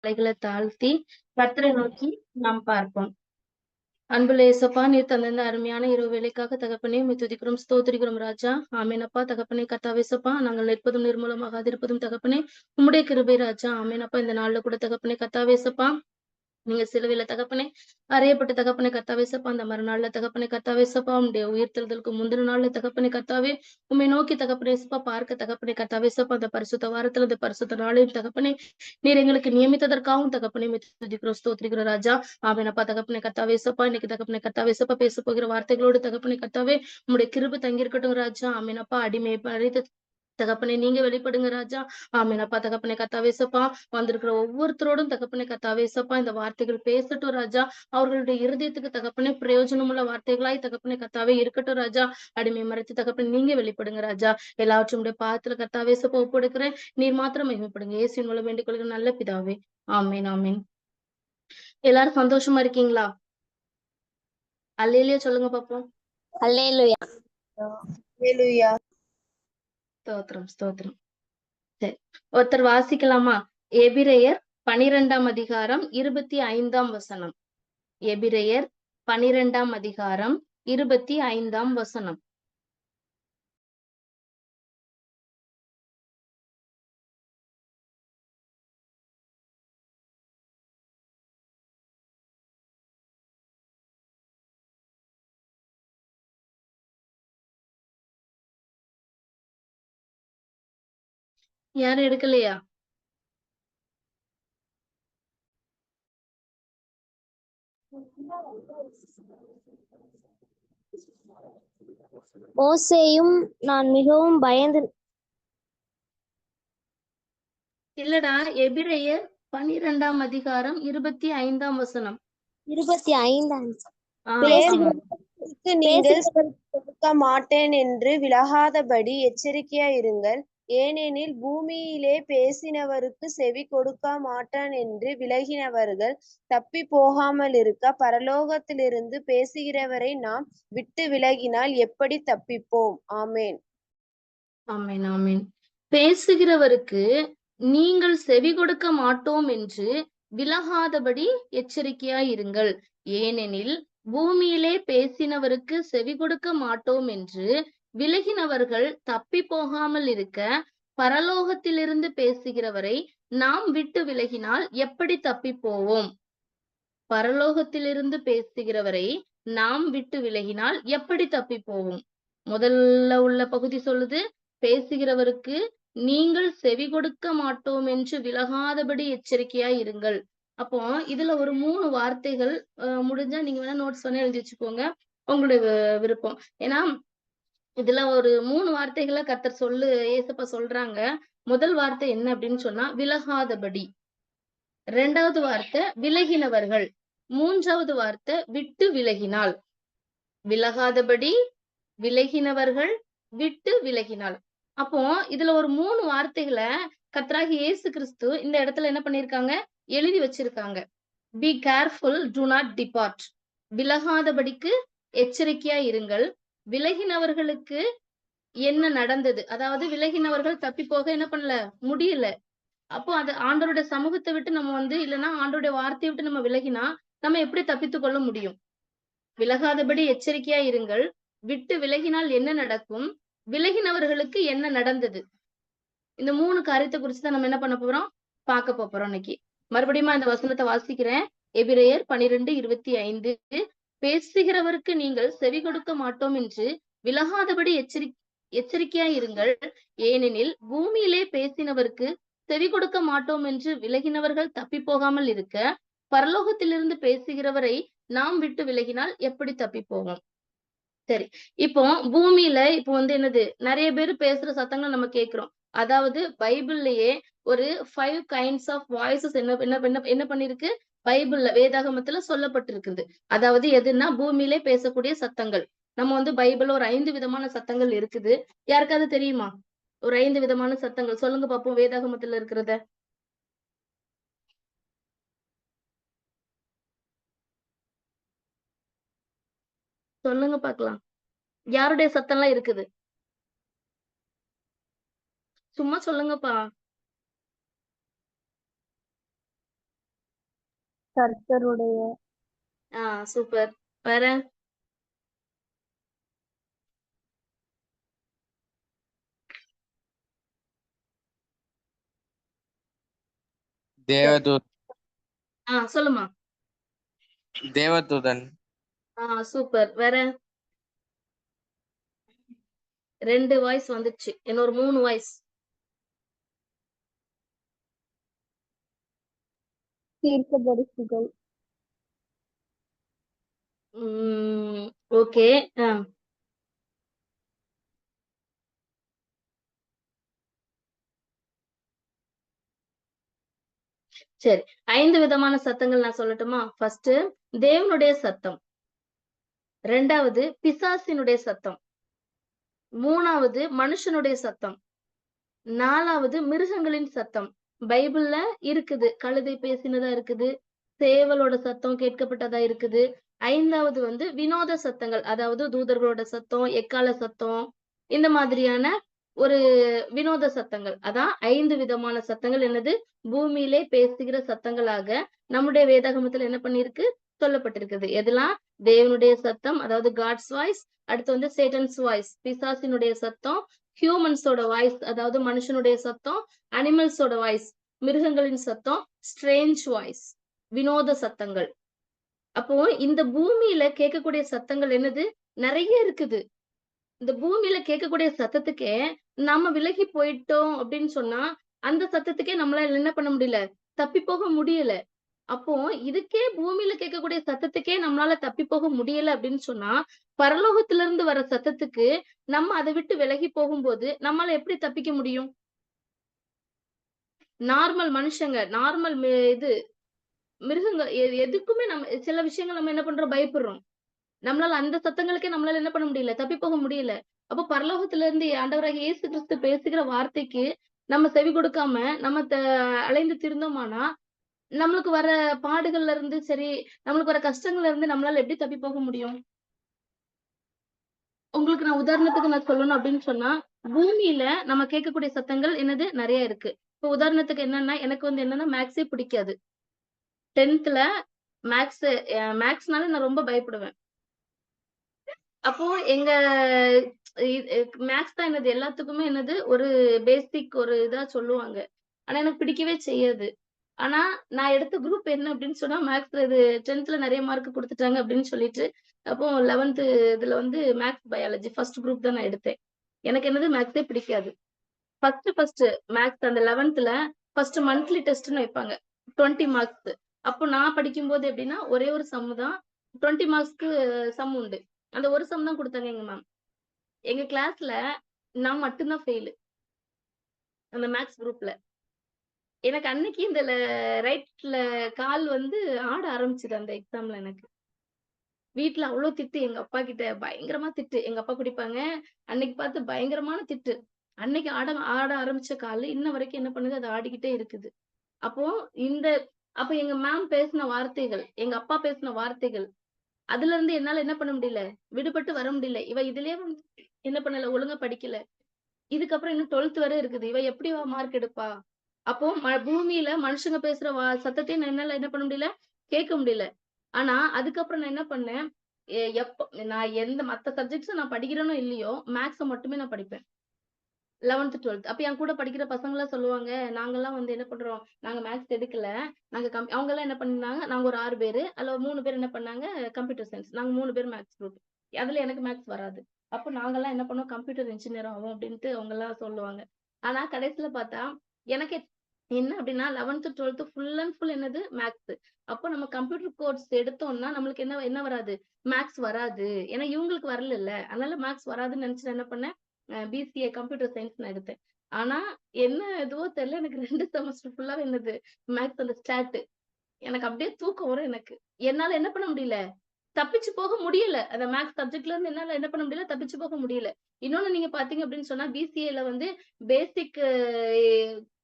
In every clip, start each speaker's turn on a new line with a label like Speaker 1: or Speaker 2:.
Speaker 1: தலைகளை தாழ்த்தி கர்த்தரை நோக்கி நாம் பார்ப்போம். அன்புள்ள இயேசப்பா, நீர் தந்த இந்த அருமையான இரவு வேலைக்காக தகப்பனே உம்மை துதிக்கிறோம், ஸ்தோத்திரிக்கிறோம் ராஜா. ஆமேனப்பா. தகப்பனே கர்த்தாவேசப்பா, நாங்கள் நிற்பதும் நிர்மூலமாகாதிருப்பதும் தகப்பனே உம்முடைய கிருபை ராஜா. ஆமேனப்பா. இந்த நாள்ல கூட தகப்பனே கர்த்தாவேசப்பா, நீங்க சிலுவையில தகப்பனே அறையப்பட்ட தகப்பனே கர்த்தாவேசப்பா, அந்த மறுநாள்ல தகப்பனே கர்த்தாவேசப்பா, உம்முடைய உயிர்த்தெழுதலுக்கு முந்தின நாள்ல தகப்பனே கர்த்தாவே உம்மை நோக்கி தகப்பனேசப்பா பார்க்க தகப்பனே கர்த்தாவேசப்பா, அந்த பரிசுத்த வாரத்துல அந்த பரிசுத்த நாளையும் தகப்பனே நீர் எங்களுக்கு நியமித்ததற்காகவும் தகப்பனே உம்மை துதிக்கிறோம், ஸ்தோத்திரிக்கிறோம் ராஜா. ஆமெனப்பா. தகப்பனே கர்த்தாவேசப்பா, இன்னைக்கு தகப்பனே கர்த்தாவேசப்பா பேச போகிற வார்த்தைகளோடு தகப்பனே கர்த்தாவே உம்முடைய கிருபை தங்கியிருக்கட்டும் ராஜா. ஆமெனப்பா. அடிமையை பறித்த தகப்பனே நீங்க வெளிப்படுங்க ராஜா. ஆமெனப்பா. தகப்பனே கர்த்தாவேசப்பா, வந்திருக்கிற ஒவ்வொருத்தரோடும் தகப்பனே கர்த்தாவேசப்பா இந்த வார்த்தைகள் பேசட்டும் ராஜா. அவர்களுடைய இருதயத்துக்கு தகப்பனே பிரயோஜனமுள்ள வார்த்தைகளாய் தகப்பனே கர்த்தாவே இருக்கட்டும் ராஜா. அடிமை மறைத்து தகப்பனே நீங்க வெளிப்படுங்க ராஜா. எல்லாவற்றும் பாதத்துல கர்த்தாவேசப்பா ஒப்படைக்கிறேன். நீர் மாத்திரம் மகிமைப்படுங்க. இயேசுவின் மூலம் வேண்டிக் கொள்கிற நல்ல பிதாவே. ஆமென், ஆமென். எல்லாரும் சந்தோஷமா இருக்கீங்களா? அல்லேலூயா சொல்லுங்க பாப்போம்.
Speaker 2: அல்லேலூயா.
Speaker 3: அல்லேலூயா.
Speaker 1: ஸ்தோத்திரம், ஸ்தோத்திரம். சரி, ஒருத்தர் வாசிக்கலாமா? எபிரெயர் 12ஆம் அதிகாரம் 25ஆம் வசனம். எபிரெயர் 12ஆம் அதிகாரம் 25ஆம் வசனம். யாரும் எடுக்கலையா?
Speaker 2: மோசேயும் நான் மிகவும் பயந்து.
Speaker 1: இல்லடா, எபிரெயர் 12ஆம் அதிகாரம் 25ஆம் வசனம்.
Speaker 2: 25ஆம்.
Speaker 3: நீங்கள் கொடுக்க மாட்டேன் என்று விலகாதபடி எச்சரிக்கையாயிருங்கள். ஏனெனில் பூமியிலே பேசினவருக்கு செவி கொடுக்க மாட்டான் என்று விலகினவர்கள் தப்பி போகாமல் இருக்க, பரலோகத்திலிருந்து பேசுகிறவரை நாம் விட்டு விலகினால் எப்படி தப்பிப்போம்? ஆமேன்,
Speaker 1: ஆமேன், ஆமேன். பேசுகிறவருக்கு நீங்கள் செவி கொடுக்க மாட்டோம் என்று விலகாதபடி எச்சரிக்கையாயிருங்கள். ஏனெனில் பூமியிலே பேசினவருக்கு செவி கொடுக்க மாட்டோம் என்று விலகினவர்கள் தப்பி போகாமல் இருக்க, பரலோகத்திலிருந்து பேசுகிறவரை நாம் விட்டு விலகினால் எப்படி தப்பி போவோம்? பரலோகத்திலிருந்து பேசுகிறவரை நாம் விட்டு விலகினால் எப்படி தப்பி போவோம்? முதல்ல உள்ள பகுதி சொல்லுது, பேசுகிறவருக்கு நீங்கள் செவி கொடுக்க மாட்டோம் என்று விலகாதபடி எச்சரிக்கையாய் இருங்கள். அப்போ இதுல ஒரு 3 வார்த்தைகள் முடிஞ்சா நீங்க வேணா நோட்ஸ் பண்ணி எழுதி வச்சுக்கோங்க, உங்களுடைய விருப்பம். ஏன்னா இதுல ஒரு 3 வார்த்தைகளை கர்த்தர் ஏசப்பா சொல்றாங்க. முதல் வார்த்தை என்ன அப்படின்னு சொன்னா விலகாதபடி, 2வது வார்த்தை விலகினவர்கள், 3வது வார்த்தை விட்டு விலகினால். விலகாதபடி, விலகினவர்கள், விட்டு விலகினால். அப்போ இதுல ஒரு 3 வார்த்தைகளை கர்த்தராகிய இயேசு கிறிஸ்து இந்த இடத்துல என்ன பண்ணிருக்காங்க? எழுதி வச்சிருக்காங்க. Be careful, do not depart. விலகாதபடிக்கு எச்சரிக்கையா இருங்கள். விலகினவர்களுக்கு என்ன நடந்தது? அதாவது விலகினவர்கள் தப்பி போக என்ன பண்ணல? முடியல. அப்போ அது ஆண்டவருடைய சமூகத்தை விட்டு நம்ம இல்லைன்னா ஆண்டவருடைய வார்த்தையை விட்டு நம்ம விலகினா நம்ம எப்படி தப்பித்துக் கொள்ள முடியும்? விலகாதபடி எச்சரிக்கையா இருங்கள். விட்டு விலகினால் என்ன நடக்கும்? விலகினவர்களுக்கு என்ன நடந்தது? இந்த 3 காரியத்தை குறிச்சுதான் நம்ம என்ன பண்ண போறோம்? பார்க்க போறோம் இன்னைக்கு. மறுபடியும் இந்த வசனத்தை வாசிக்கிறேன். எபிரெயர் 12:25. பேசுகிறவருக்கு நீங்கள் செவி கொடுக்க மாட்டோம் என்று விலகாதபடி எச்சரிக்கையாயிருங்கள். ஏனெனில் பூமியிலே பேசினவருக்கு செவி கொடுக்க மாட்டோம் என்று விலகினவர்கள் தப்பி போகாமல் இருக்க, பரலோகத்திலிருந்து பேசுகிறவரை நாம் விட்டு விலகினால் எப்படி தப்பி போவோம்? சரி, இப்போ பூமியில இப்போ என்னது, நிறைய பேர் பேசுற சத்தங்கள் நம்ம கேட்கிறோம். அதாவது பைபிள்லயே ஒரு 5 கைண்ட்ஸ் ஆஃப் வாய்ஸஸ் என்ன பண்ணிருக்கு? பைபிள்ல வேதாகமத்துல சொல்லப்பட்டிருக்குது. அதாவது எதுன்னா பூமியிலே பேசக்கூடிய சத்தங்கள். நம்ம பைபிள்ல ஒரு 5 விதமான சத்தங்கள் இருக்குது. யாருக்காவது தெரியுமா? ஒரு 5 விதமான சத்தங்கள் சொல்லுங்க பாப்போம், வேதாகமத்துல இருக்கிறத. சொல்லுங்க பாக்கலாம். யாருடைய சத்தம்லாம் இருக்குது? சும்மா சொல்லுங்கப்பா.
Speaker 2: கர்த்தருடைய
Speaker 1: சூப்பர். வேற? சொல்லுமா.
Speaker 4: தேவதூதன்.
Speaker 1: சூப்பர். வேற? 2 வாய்ஸ் வந்துச்சு. இன்னொரு 3 வாய்ஸ்.
Speaker 2: தீர்க்கதரிசிகள்.
Speaker 1: ஓகே. சரி. 5 விதமான சத்தங்கள் நான் சொல்லட்டுமா? ஃபர்ஸ்ட் தேவனுடைய சத்தம். 2வது பிசாசினுடைய சத்தம். 3வது மனுஷனுடைய சத்தம். 4வது மிருகங்களின் சத்தம். பைபிள்ல இருக்குது. கழுதை பேசினதா இருக்குது. சேவலோட சத்தம் கேட்கப்பட்டதா இருக்குது. 5வது வந்து வினோத சத்தங்கள். அதாவது தூதர்களோட சத்தம், எக்காள சத்தம், இந்த மாதிரியான ஒரு வினோத சத்தங்கள். அதான் 5 விதமான சத்தங்கள் என்னது? பூமியிலே பேசுகிற சத்தங்களாக நம்முடைய வேதாகமத்துல என்ன பண்ணிருக்கு? சொல்லப்பட்டிருக்குது. எதெல்லாம்? தேவனுடைய சத்தம், அதாவது காட்ஸ் வாய்ஸ். அடுத்து வந்து சேட்டன்ஸ் வாய்ஸ், பிசாசினுடைய சத்தம். ஹியூமன்ஸோட வாய்ஸ், அதாவது மனுஷனுடைய சத்தம். அனிமல்ஸோட வாய்ஸ், மிருகங்களின் சத்தம். ஸ்ட்ரேஞ்ச் வாய்ஸ், வினோத சத்தங்கள். அப்போ இந்த பூமியில கேட்கக்கூடிய சத்தங்கள் என்னது? நிறைய இருக்குது. இந்த பூமியில கேட்கக்கூடிய சத்தத்துக்கே நாம விலகி போயிட்டோம் அப்படின்னு சொன்னா, அந்த சத்தத்துக்கே நம்மளால என்ன பண்ண முடியல? தப்பி போக முடியல. அப்போ இதுக்கே பூமியில கேட்கக்கூடிய சத்தத்துக்கே நம்மளால தப்பி போக முடியல அப்படின்னு சொன்னா, பரலோகத்துல இருந்து வர சத்தத்துக்கு நம்ம அதை விட்டு விலகி போகும்போது நம்மால எப்படி தப்பிக்க முடியும்? நார்மல் மனுஷங்க, நார்மல் இது மிருகங்க எதுக்குமே நம்ம சில விஷயங்கள் நம்ம என்ன பண்றோம்? பயப்படுறோம். நம்மளால அந்த சத்தங்களுக்கே நம்மளால என்ன பண்ண முடியல? தப்பி போக முடியல. அப்போ பரலோகத்துல இருந்து ஆண்டவராகிய இயேசு கிறிஸ்து பேசுகிற வார்த்தைக்கு நம்ம செவி கொடுக்காம நம்ம அலைந்து திரிந்தோமானா, நம்மளுக்கு வர பாடுகள்ல இருந்து சரி, நம்மளுக்கு வர கஷ்டங்கள்ல இருந்து நம்மளால எப்படி தப்பி போக முடியும்? உங்களுக்கு நான் உதாரணத்துக்கு நான் சொல்லணும் அப்படின்னு சொன்னா, பூமியில நம்ம கேட்கக்கூடிய சத்தங்கள் என்னது? நிறைய இருக்கு. இப்போ உதாரணத்துக்கு என்னன்னா, எனக்கு வந்து என்னன்னா மேத்ஸே பிடிக்காது. 10த்ல மேத்ஸ் மேத்ஸ்னால நான் ரொம்ப பயப்படுவேன். அப்போ எங்க மேத்ஸ் தான் என்னது எல்லாத்துக்குமே என்னது ஒரு பேசிக் ஒரு இதா சொல்லுவாங்க. ஆனா எனக்கு பிடிக்கவே செய்யாது. ஆனா நான் எடுத்த குரூப் என்ன அப்படின்னு சொன்னா மேத்ஸ்ல இது 10த்ல நிறைய மார்க் குடுத்துட்டாங்க அப்படின்னு சொல்லிட்டு, அப்போ 11த் இதுல வந்து மேத்ஸ் பயாலஜி ஃபர்ஸ்ட் குரூப் தான் நான் எடுத்தேன். எனக்கு என்னது மேத்ஸே பிடிக்காது. ஃபர்ஸ்ட் மேத்ஸ் அந்த 11த்ல ஃபர்ஸ்ட் மந்த்லி டெஸ்ட்ன்னு வைப்பாங்க. 20 மார்க்ஸ். அப்போ நான் படிக்கும்போது எப்படின்னா, ஒரே ஒரு சம் தான். 20 மார்க்ஸ்க்கு சம் உண்டு. அந்த ஒரு சம் தான் குடுத்தாங்க எங்க மேம். எங்க கிளாஸ்ல நான் மட்டும் தான் ஃபெயிலு. அந்த மேத்ஸ் குரூப்ல. எனக்கு அன்னைக்கு இந்த ரைட்ல கால் வந்து ஆட ஆரம்பிச்சுது அந்த எக்ஸாம்ல எனக்கு. வீட்ல அவ்ளோ திட்டு. எங்க அப்பா கிட்ட பயங்கரமா திட்டு. எங்க அப்பா குடிப்பாங்க. அன்னைக்கு பார்த்து பயங்கரமான திட்டு. அன்னைக்கு ஆட ஆட ஆரம்பிச்ச காலு இன்ன வரைக்கும் என்ன பண்ணுது? அது ஆடிக்கிட்டே இருக்குது. அப்போ இந்த அப்ப எங்க மேம் பேசின வார்த்தைகள், எங்க அப்பா பேசின வார்த்தைகள், அதுல இருந்து என்னால என்ன பண்ண முடியல? விடுபட்டு வர முடியல. இவ இதுலயே வந்து என்ன பண்ணல? ஒழுங்கா படிக்கல. இதுக்கப்புறம் இன்னும் 12த் வரை இருக்குது. இவ எப்படி மார்க் எடுப்பா? அப்போ பூமியில மனுஷங்க பேசுற சத்தத்தையும் என்னால என்ன பண்ண முடியல? கேட்க முடியல. ஆனா, அதுக்கப்புறம் நான் என்ன பண்ணேன்? நான் எந்த மத்த சப்ஜெக்ட்ஸும் நான் படிக்கிறேனோ இல்லையோ, மேத்ஸ மட்டுமே நான் படிப்பேன். 11த், 12த். அப்ப என் கூட படிக்கிற பசங்கலாம் சொல்லுவாங்க, நாங்கலாம் வந்து என்ன பண்றோம், நாங்க மேத்ஸ் எடுக்கல. நாங்க அவங்கலாம் என்ன பண்ணாங்க, நாங்க ஒரு 6 பேரு. அதுல 3 பேர் என்ன பண்ணாங்க, கம்ப்யூட்டர் சயன்ஸ். நாங்க 3 பேர் மேத்ஸ் குரூப். அதுல எனக்கு மேத்ஸ் வராது. அப்ப நாங்கலாம் என்ன பண்ணோம், கம்ப்யூட்டர் இன்ஜினியர் ஆவோம் அப்டின்ட்டு அவங்கலாம் சொல்லுவாங்க. ஆனா கடைசில பார்த்தா, எனக்கே என்ன அப்டின்னா 11த், 12த் ஃபுல் அண்ட் ஃபுல் என்னது மேத்ஸ். அப்போ நம்ம கம்ப்யூட்டர் கோர்ஸ் எடுத்தோம்னா, நம்மளுக்கு என்ன என்ன வராது, மேத்ஸ் வராது. ஏன்னா இவங்களுக்கு வரலல்ல. அதனால மேத்ஸ் வராதுன்னு நெனச்சு நான் என்ன பண்ணேன், பிசிஏ கம்ப்யூட்டர் சயன்ஸ் நான் எடுத்தேன். ஆனா என்ன எதுவோ தெரியல எனக்கு 2 செமஸ்டர் ஃபுல்லாவே என்னது மேத்ஸ் அந்த ஸ்டாட். எனக்கு அப்படியே தூக்கம் வரும் எனக்கு. என்னால என்ன பண்ண முடியல? தப்பிச்சு போக முடியல. அந்த மேத்ஸ் சப்ஜெக்ட்ல இருந்து என்னால என்ன பண்ண முடியல? தப்பிச்சு போக முடியல. இன்னொன்னு நீங்க பார்த்தீங்க அப்படின்னு சொன்னா, பிசிஏல வந்து பேசிக்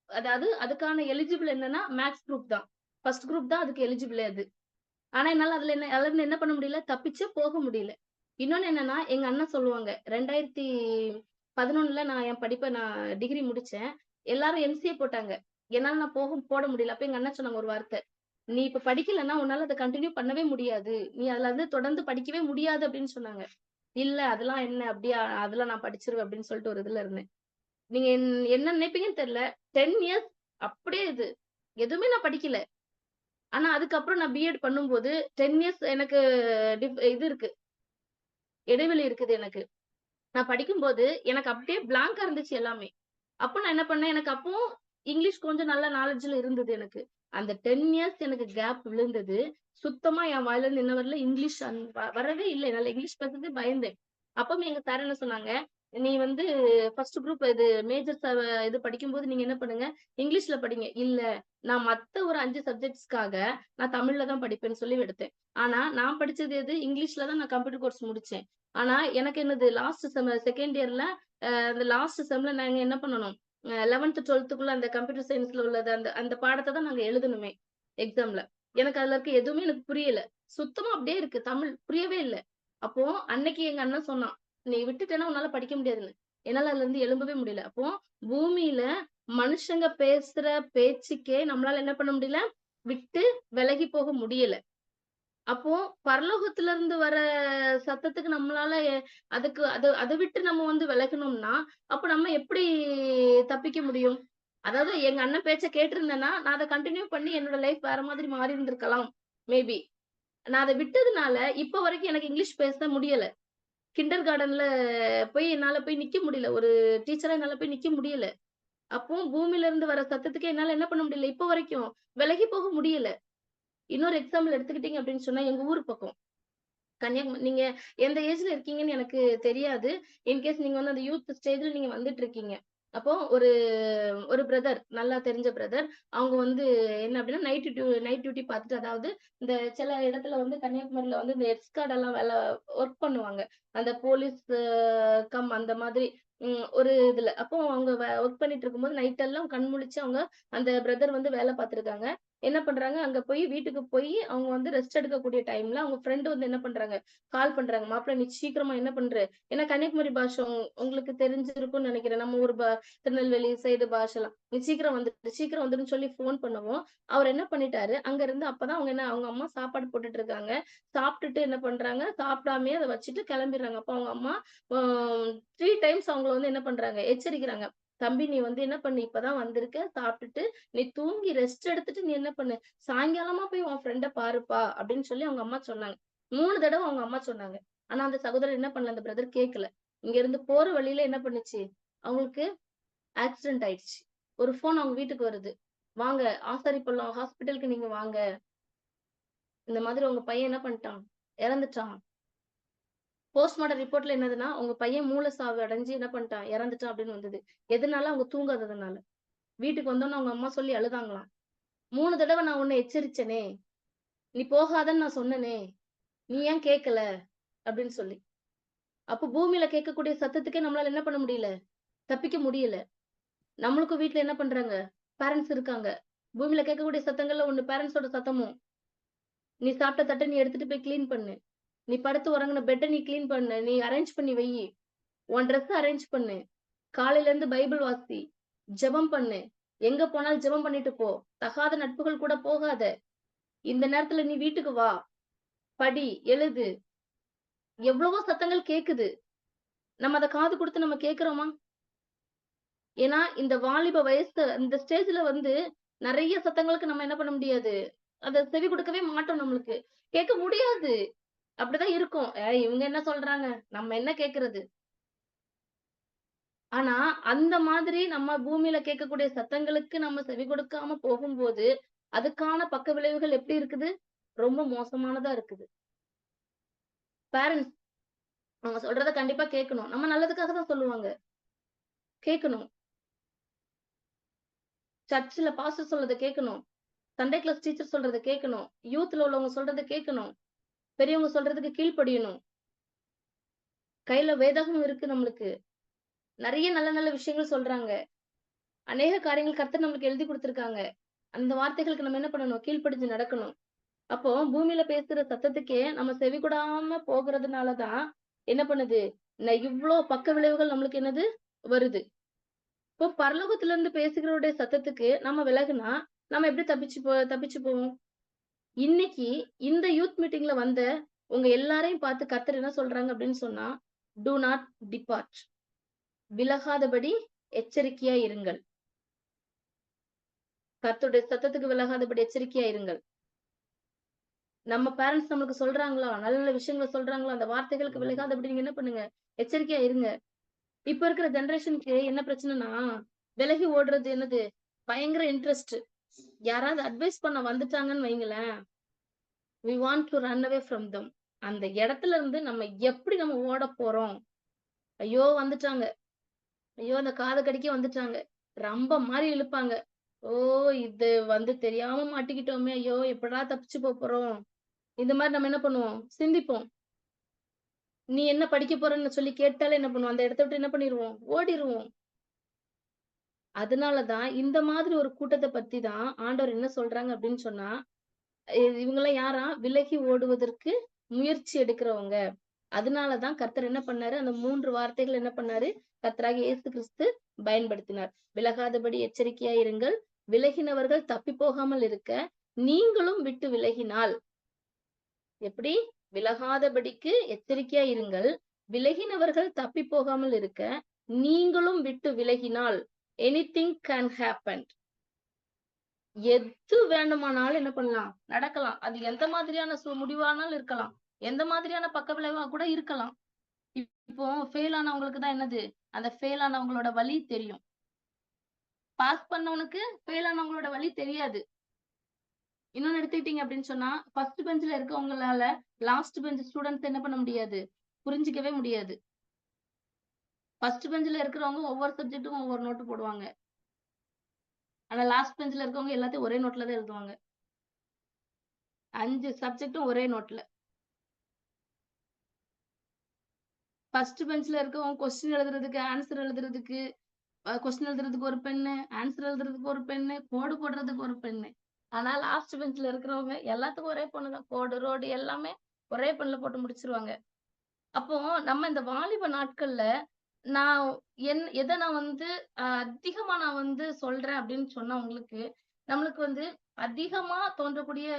Speaker 1: அதாவது அதுக்கான எலிஜிபிள் என்னன்னா மேத்ஸ் குரூப் தான். ஃபர்ஸ்ட் குரூப் தான் அதுக்கு எலிஜிபிளே அது. ஆனா என்னால அதுல இருந்து என்ன பண்ண முடியல? தப்பிச்சே போக முடியல. இன்னொன்னு என்னன்னா, எங்க அண்ணன் சொல்லுவாங்க. 2011ல நான் என் படிப்ப நான் டிகிரி முடிச்சேன். எல்லாரும் எம்சிஏ போட்டாங்க. என்னால நான் போட முடியல. அப்ப எங்க அண்ணன் சொன்னாங்க ஒரு வார்த்தை. நீ இப்ப படிக்கலன்னா உன்னால அத கன்டின்யூ பண்ணவே முடியாது. நீ அதுல வந்து தொடர்ந்து படிக்கவே முடியாது அப்படின்னு சொன்னாங்க. இல்ல அதெல்லாம் என்ன அப்படியா? அதெல்லாம் நான் படிச்சுருவேன் அப்படின்னு சொல்லிட்டு ஒரு இதுல இருந்தேன். நீங்க என்ன நினைப்பீங்கன்னு தெரியல. 10 இயர்ஸ் அப்படியே இது. எதுவுமே நான் படிக்கல. ஆனா அதுக்கப்புறம் நான் பிஎட் பண்ணும்போது 10 இயர்ஸ் எனக்கு இது இருக்கு. இடைவெளி இருக்குது எனக்கு. நான் படிக்கும்போது எனக்கு அப்படியே பிளாங்க்கா இருந்துச்சு எல்லாமே. அப்ப நான் என்ன பண்ணேன், எனக்கு அப்பவும் இங்கிலீஷ் கொஞ்சம் நல்ல நாலேட்ஜ்ல இருந்தது எனக்கு. அந்த 10 இயர்ஸ் எனக்கு கேப் விழுந்தது. சுத்தமா என் வாயிலருந்து என்ன வரல, இங்கிலீஷ் வரவே இல்ல. என்னால இங்கிலீஷ் பேசுறதுக்கு பயந்தேன். அப்பவும் எங்க சார் என்ன சொன்னாங்க, "நீ வந்து ஃபர்ஸ்ட் குரூப் இது மேஜர் இது படிக்கும்போது நீங்க என்ன பண்ணுங்க, இங்கிலீஷ்ல படிங்க." இல்ல, நான் மத்த ஒரு 5 சப்ஜெக்ட்ஸ்க்காக நான் தமிழ்ல தான் படிப்பேன்னு சொல்லி எடுத்தேன். ஆனா நான் படிச்சது எது, இங்கிலீஷ்ல தான் நான் கம்ப்யூட்டர் கோர்ஸ் முடிச்சேன். ஆனா எனக்கு என்னது லாஸ்ட் செகண்ட் இயர்ல அந்த லாஸ்ட் செம்ல நாங்க என்ன பண்ணணும், 11த், 12த்துக்குள்ள அந்த கம்ப்யூட்டர் சயன்ஸ்ல உள்ளது அந்த அந்த பாடத்த தான் நாங்க எழுதணுமே எக்ஸாம்ல. எனக்கு அதுல இருக்க எதுவுமே எனக்கு புரியல. சுத்தமா அப்படியே இருக்கு. தமிழ் புரியவே இல்ல. அப்போ அன்னைக்கு எங்க அண்ணன் சொன்னான், "நீ விட்டுட்டேன்னா உன்னால படிக்க முடியாதுன்னு." என்னால அதுல இருந்து எழும்பவே முடியல. அப்போ பூமியில மனுஷங்க பேசுற பேச்சுக்கே நம்மளால என்ன பண்ண முடியல, விட்டு விலகி போக முடியல. அப்போ பரலோகத்துல இருந்து வர சத்தத்துக்கு நம்மளால அதுக்கு அத விட்டு நம்ம வந்து விலகணும்னா, அப்ப நம்ம எப்படி தப்பிக்க முடியும்? அதாவது எங்க அண்ணன் பேச்ச கேட்டிருந்தேன்னா, நான் அத கன்டின்யூ பண்ணி என்னோட லைஃப் வேற மாதிரி மாறி இருந்திருக்கலாம். மேபி. நான் அத விட்டதுனால, இப்ப வரைக்கும் எனக்கு இங்கிலீஷ் பேச முடியல. கிண்டர் கார்டன்ல போய் என்னால போய் நிக்க முடியல. ஒரு டீச்சரா என்னால போய் நிக்க முடியல. அப்போ பூமியில இருந்து வர சத்தத்துக்கு என்னால என்ன பண்ண முடியல, இப்ப வரைக்கும் விலகி போக முடியல. இன்னொரு எக்ஸாம்பிள் எடுத்துக்கிட்டீங்க அப்படின்னு சொன்னா, எங்க ஊர் பக்கம். நீங்க எந்த ஏஜ்ல இருக்கீங்கன்னு எனக்கு தெரியாது. இன்கேஸ் நீங்க வந்து அந்த யூத் ஸ்டேஜ்ல நீங்க வந்துட்டு இருக்கீங்க. அப்போ ஒரு ஒரு பிரதர், நல்லா தெரிஞ்ச பிரதர். அவங்க வந்து என்ன அப்டின்னா, நைட் டியூட்டி பார்த்துட்டு அதாவது இந்த சில இடத்துல வந்து கன்னியாகுமரியில வந்து இந்த எஸ்கார்ட் எல்லாம் வொர்க் பண்ணுவாங்க. அந்த போலீஸ் அந்த மாதிரி ஒரு இதுல. அப்போ அவங்க வொர்க் பண்ணிட்டு இருக்கும்போது நைட் எல்லாம் கண் முழிச்சு அவங்க அந்த பிரதர் வந்து வேல பார்த்துருக்காங்க. என்ன பண்றாங்க, அங்க போய் வீட்டுக்கு போயி அவங்க வந்து ரெஸ்ட் எடுக்கக்கூடிய டைம்ல அவங்க ஃப்ரெண்ட் வந்து என்ன பண்றாங்க, கால் பண்றாங்க. "மாப்பிள நீ சீக்கிரமா என்ன பண்ற?" ஏன்னா கன்னியாகுமரி பாஷை உங்களுக்கு தெரிஞ்சிருக்கும்னு நெனைக்கிறேன். நம்ம ஊர் திருநெல்வேலி சைடு பாஷைலாம். "நீ சீக்கிரம் வந்துரு, சீக்கிரம் வந்துருன்னு" சொல்லி ஃபோன் பண்ணவும், அவர் என்ன பண்ணிட்டாரு, அங்க இருந்து அப்பதான் அவங்க அம்மா சாப்பாடு போட்டுட்டு இருக்காங்க. சாப்ட்டுட்டு என்ன பண்றாங்க, சாப்பிடாமயே அத வச்சுட்டு கெளம்பிர்றாங்க. அப்ப அவங்க அம்மா அ 3 டைம்ஸ் அவங்கள வந்து என்ன பண்றாங்க, எச்சரிக்கிறாங்க. "தம்பி நீ வந்து என்ன பண்ணு, இப்பதான் வந்திருக்க, சாப்ட்டுட்டு நீ தூங்கி ரெஸ்ட் எடுத்துட்டு நீ என்ன பண்ணு, சாயங்காலமா போய் உன் ஃப்ரெண்ட பாருப்பா" அப்படின்னு சொல்லி அவங்க அம்மா சொன்னாங்க. 3 தடவ அவங்க அம்மா சொன்னாங்க. ஆனா அந்த சகோதரர் என்ன பண்ணல, அந்த பிரதர் கேட்கல. இங்க இருந்து போற வழியில என்ன பண்ணுச்சு, அவங்களுக்கு ஆக்சிடென்ட் ஆயிடுச்சு. ஒரு ஃபோன் அவங்க வீட்டுக்கு வருது. "வாங்க, ஆசாரிப்பள்ளம் ஹாஸ்பிட்டலுக்கு நீங்க வாங்க. இந்த மாதிரி உங்க பையன் என்ன பண்ணிட்டான், இறந்துட்டான்." போஸ்ட்மார்டம் ரிப்போர்ட்ல என்னதுன்னா, உங்க பையன் மூளை சாவு அடைஞ்சு என்ன பண்ணிட்டான், இறந்துட்டான் அப்படின்னு வந்தது. எதனால? அவங்க தூங்காததுனால. வீட்டுக்கு வந்தோனே அவங்க அம்மா சொல்லி அழுதாங்களாம். 3 தடவ நான் உன்ன எச்சரிச்சேனே! நீ போகாதன்னு நான் சொன்னனே! நீ ஏன் கேட்கல? அப்படின்னு சொல்லி. அப்ப பூமியில கேட்கக்கூடிய சத்தத்துக்கே நம்மளால என்ன பண்ண முடியல? தப்பிக்க முடியல. நம்மளுக்கும் வீட்ல என்ன பண்றாங்க? பேரண்ட்ஸ் இருக்காங்க. பூமியில கேட்கக்கூடிய சத்தங்கள்ல ஒண்ணு பேரண்ட்ஸோட சத்தமும். நீ சாப்பிட்ட தட்ட நீ எடுத்துட்டு போய் கிளீன் பண்ணு. நீ படுத்து உறங்குன பெட்ட நீ கிளீன் பண்ணு. நீ அரேஞ்ச் பண்ணி வையி. உன் ட்ரெஸ் அரேஞ்ச் பண்ணு. காலையில இருந்து பைபிள் வாசி. ஜெபம் பண்ணு. எங்க போனாலும் ஜெபம் பண்ணிட்டு போ. தகாத நட்புகள் கூட போகாத. இந்த நேரத்துல நீ வீட்டுக்கு வா. படி, எழுது. எவ்வளவோ சத்தங்கள் கேக்குது. நம்ம அத காது குடுத்து நம்ம கேட்கிறோமா? ஏன்னா, இந்த வாலிப வயசு இந்த ஸ்டேஜ்ல வந்து நெறைய சத்தங்களுக்கு நம்ம என்ன பண்ண முடியாது. அத செவி குடுக்கவே மாட்டோம் நம்மளுக்கு. கேட்க முடியாது. அப்படிதான் இருக்கும். இவங்க என்ன சொல்றாங்க? நம்ம என்ன கேட்கிறது? ஆனா, அந்த மாதிரி நம்ம பூமியில கேட்கக்கூடிய சத்தங்களுக்கு நம்ம செவி கொடுக்காம போகும்போது, அதுக்கான பக்க விளைவுகள் எப்படி இருக்குது? ரொம்ப மோசமானதா இருக்குது. பேரண்ட்ஸ் அவங்க சொல்றத கண்டிப்பா கேட்கணும். நம்ம நல்லதுக்காக தான் சொல்லுவாங்க. கேட்கணும். சர்ச்சுல பாஸ்டர் சொல்றத கேட்கணும். சண்டே கிளாஸ் டீச்சர் சொல்றத கேட்கணும். யூத்ல உள்ளவங்க சொல்றத கேட்கணும். பெரியவங்க சொல்றதுக்கு கீழ்ப்படியணும். கையில வேதாகமம் இருக்கு நம்மளுக்கு. நெறைய நல்ல நல்ல விஷயங்கள் சொல்றாங்க. அநேக காரியங்கள் கர்த்தர் நம்மளுக்கு எழுதி குடுத்திருக்காங்க. அந்த வார்த்தைகளுக்கு நம்ம என்ன பண்ணணும்? கீழ்ப்படிஞ்சு நடக்கணும். அப்போ பூமியில பேசுற சத்தத்துக்கே நம்ம செவிகொடாம போகுறதுனால தான் என்ன பண்ணுது? இவ்ளோ பக்க விளைவுகள் நம்மளுக்கு என்னது? வருது. இப்போ பரலோகத்துல இருந்து பேசுகிறவருடைய சத்தத்துக்கு நம்ம விலகுனா, நம்ம எப்படி தப்பிச்சு போவோம்? இன்னைக்கு இந்த யூத் மீட்டிங்ல வந்த உங்க எல்லாரையும் பார்த்து கர்த்தர் என்ன சொல்றாங்க அப்படின்னு சொன்னா, டூ நாட் டிபார்ட். விலகாதபடி எச்சரிக்கையா இருங்கள். கர்த்தருடைய சத்தத்துக்கு விலகாதபடி எச்சரிக்கையா இருங்கள். நம்ம பேரண்ட்ஸ் நமக்கு சொல்றாங்களா, நல்ல நல்ல விஷயங்களை சொல்றாங்களா, அந்த வார்த்தைகளுக்கு விலகாதபடி நீங்க என்ன பண்ணுங்க, எச்சரிக்கையா இருங்க. இப்ப இருக்கிற ஜெனரேஷனுக்கு என்ன பிரச்சனைனா, விலகி ஓடுறது என்னது, பயங்கர இன்ட்ரெஸ்ட். யாராவது அட்வைஸ் பண்ண வந்துட்டாங்கன்னு வைங்களேன், we want to run away from them. அந்த இடத்துல இருந்து நம்ம எப்படி நம்ம ஓட போறோம்? ஐயோ வந்துட்டாங்க, ஐயோ அந்த காதை கடிக்க வந்துட்டாங்க, ரம்ப மாதிரி இழுப்பாங்க. ஓ இது வந்து தெரியாம மாட்டிக்கிட்டோமே, ஐயோ எப்படா தப்பிச்சு போறோம். இந்த மாதிரி நம்ம என்ன பண்ணுவோம், சிந்திப்போம். நீ என்ன படிக்க போறன்னு சொல்லி கேட்டாலே என்ன பண்ணுவோம், அந்த இடத்த விட்டு என்ன பண்ணிடுவோம், ஓடிடுவோம். அதனாலதான் இந்த மாதிரி ஒரு கூட்டத்தை பத்தி தான் ஆண்டவர் என்ன சொல்றாங்க அப்படின்னு சொன்னா, இவங்கெல்லாம் யாரா, விலகி ஓடுவதற்கு முயற்சி எடுக்கிறவங்க. அதனாலதான் கர்த்தர் என்ன பண்ணாரு, அந்த 3 வார்த்தைகள் என்ன பண்ணாரு, கர்த்தராகிய இயேசு கிறிஸ்து பயன்படுத்தினார். விலகாதபடி எச்சரிக்கையா இருங்கள், விலகினவர்கள் தப்பி போகாமல் இருக்க நீங்களும் விட்டு விலகினால். எப்படி, விலகாதபடிக்கு எச்சரிக்கையா இருங்கள், விலகினவர்கள் தப்பி போகாமல் இருக்க நீங்களும் விட்டு விலகினால் எனிதிங் கேன் ஹேப்பன். எது வேண்டுமானாலும் என்ன பண்ணலாம், நடக்கலாம். அது எந்த மாதிரியான முடிவானாலும் இருக்கலாம், எந்த மாதிரியான பக்க விளைவா கூட இருக்கலாம். இப்போ ஃபெயில் ஆனவங்களுக்கு தான் என்னது, அந்த ஃபெயில் ஆனவங்களோட வலி தெரியும். பாஸ் பண்ணவனுக்கு ஃபெயில் ஆனவங்களோட வலி தெரியாது. இன்னொன்னு எடுத்துக்கிட்டீங்க அப்படின்னு சொன்னா, ஃபர்ஸ்ட் பெஞ்ச்ல இருக்கவங்களால லாஸ்ட் பெஞ்ச் ஸ்டூடெண்ட்ஸ் என்ன பண்ண முடியாது, புரிஞ்சிக்கவே முடியாது. ஃபர்ஸ்ட் பெஞ்ச்ல இருக்கிறவங்க ஒவ்வொரு சப்ஜெக்ட்டுக்கும் ஒவ்வொரு நோட்டு போடுவாங்க. ஆனா லாஸ்ட் பெஞ்ச்ல இருக்கவங்க எல்லாத்தையும் ஒரே நோட்ல தான் எழுதுவாங்க. 5 சப்ஜெக்டும் ஒரே நோட்ல. ஃபர்ஸ்ட் பெஞ்ச்ல இருக்கவங்க கொஸ்டின் எழுதுறதுக்கு, ஆன்சர் எழுதுறதுக்கு, கொஸ்டின் எழுதுறதுக்கு ஒரு பென்னு, ஆன்சர் எழுதுறதுக்கு ஒரு பென்னு, கோடு போடுறதுக்கு ஒரு பென்னு. ஆனா லாஸ்ட் பெஞ்ச்ல இருக்கிறவங்க எல்லாத்துக்கும் ஒரே பென்னு தான். கோடு, ரோடு எல்லாமே ஒரே பென்ல போட்டு முடிச்சிருவாங்க. அப்போ நம்ம இந்த வாலிப நாட்கள்ல நான் எத நான் வந்து அதிகமா நான் வந்து சொல்றேன் அப்படின்னு சொன்னா உங்களுக்கு, நம்மளுக்கு வந்து அதிகமா தோன்றக்கூடிய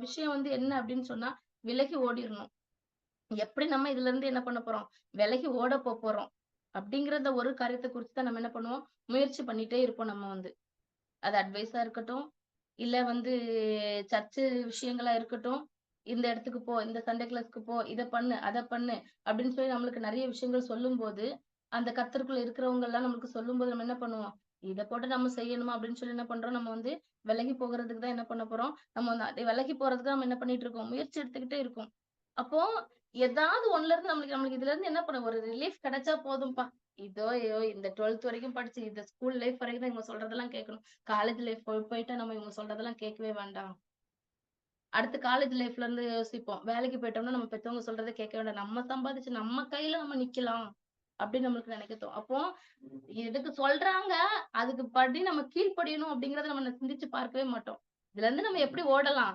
Speaker 1: விஷயம் வந்து என்ன அப்படின்னு சொன்னா, விலகி ஓடிறணும். எப்படி நம்ம இதுல இருந்து என்ன பண்ண போறோம், விலகி ஓட போறோம் அப்படிங்கிற இந்த ஒரு காரியத்தை குறித்து தான் நம்ம என்ன பண்ணுவோம், முயற்சி பண்ணிட்டே இருப்போம் நம்ம வந்து. அது அட்வைஸா இருக்கட்டும், இல்ல வந்து சர்ச்சு விஷயங்களா இருக்கட்டும், இந்த இடத்துக்கு போ, இந்த சண்டே கிளாஸ்க்கு போ, இத பண்ணு, அத பண்ணு அப்படின்னு சொல்லி நம்மளுக்கு நிறைய விஷயங்கள் சொல்லும்போது, அந்த கர்த்தருக்குள்ள இருக்கிறவங்க எல்லாம் நமக்கு சொல்லும்போது நம்ம என்ன பண்ணுவோம், இத போட்டு நம்ம செய்யணுமா அப்படின்னு சொல்லி என்ன பண்றோம், நம்ம வந்து விலகி போகிறதுக்கு தான் என்ன பண்ண போறோம், நம்ம வந்து விலகி போறதுக்கு தான் நம்ம என்ன பண்ணிட்டு இருக்கோம், முயற்சி எடுத்துக்கிட்டே இருக்கோம். அப்போ ஏதாவது ஒண்ணுல இருந்து நம்மளுக்கு இதுல இருந்து என்ன பண்ண, ஒரு ரிலீஃப் கிடைச்சா போதும்பா. இதோ ஐயோ இந்த 12th வரைக்கும் படிச்சு இந்த ஸ்கூல் லைஃப் வரைக்கும் தான் இவங்க சொல்றதெல்லாம் கேட்கணும். காலேஜ் லைஃப் போயிட்டா நம்ம இவங்க சொல்றதெல்லாம் கேட்கவே வேண்டாம். அடுத்து காலேஜ் லைஃப்ல இருந்து யோசிப்போம். வேலைக்கு போயிட்டோம்னா நம்ம பெத்தவங்க சொல்றதை கேட்க வேண்டாம். நம்ம சம்பாதிச்சு நம்ம கையில நம்ம நிக்கலாம் அப்படின்னு நம்மளுக்கு நினைக்கட்டும். அப்போ இதுக்கு சொல்றாங்க, அதுக்கு படி நம்ம கீழ்ப்படியணும் அப்படிங்கறத நம்ம சிந்திச்சு பார்க்கவே மாட்டோம். இதுல இருந்து நம்ம எப்படி ஓடலாம்?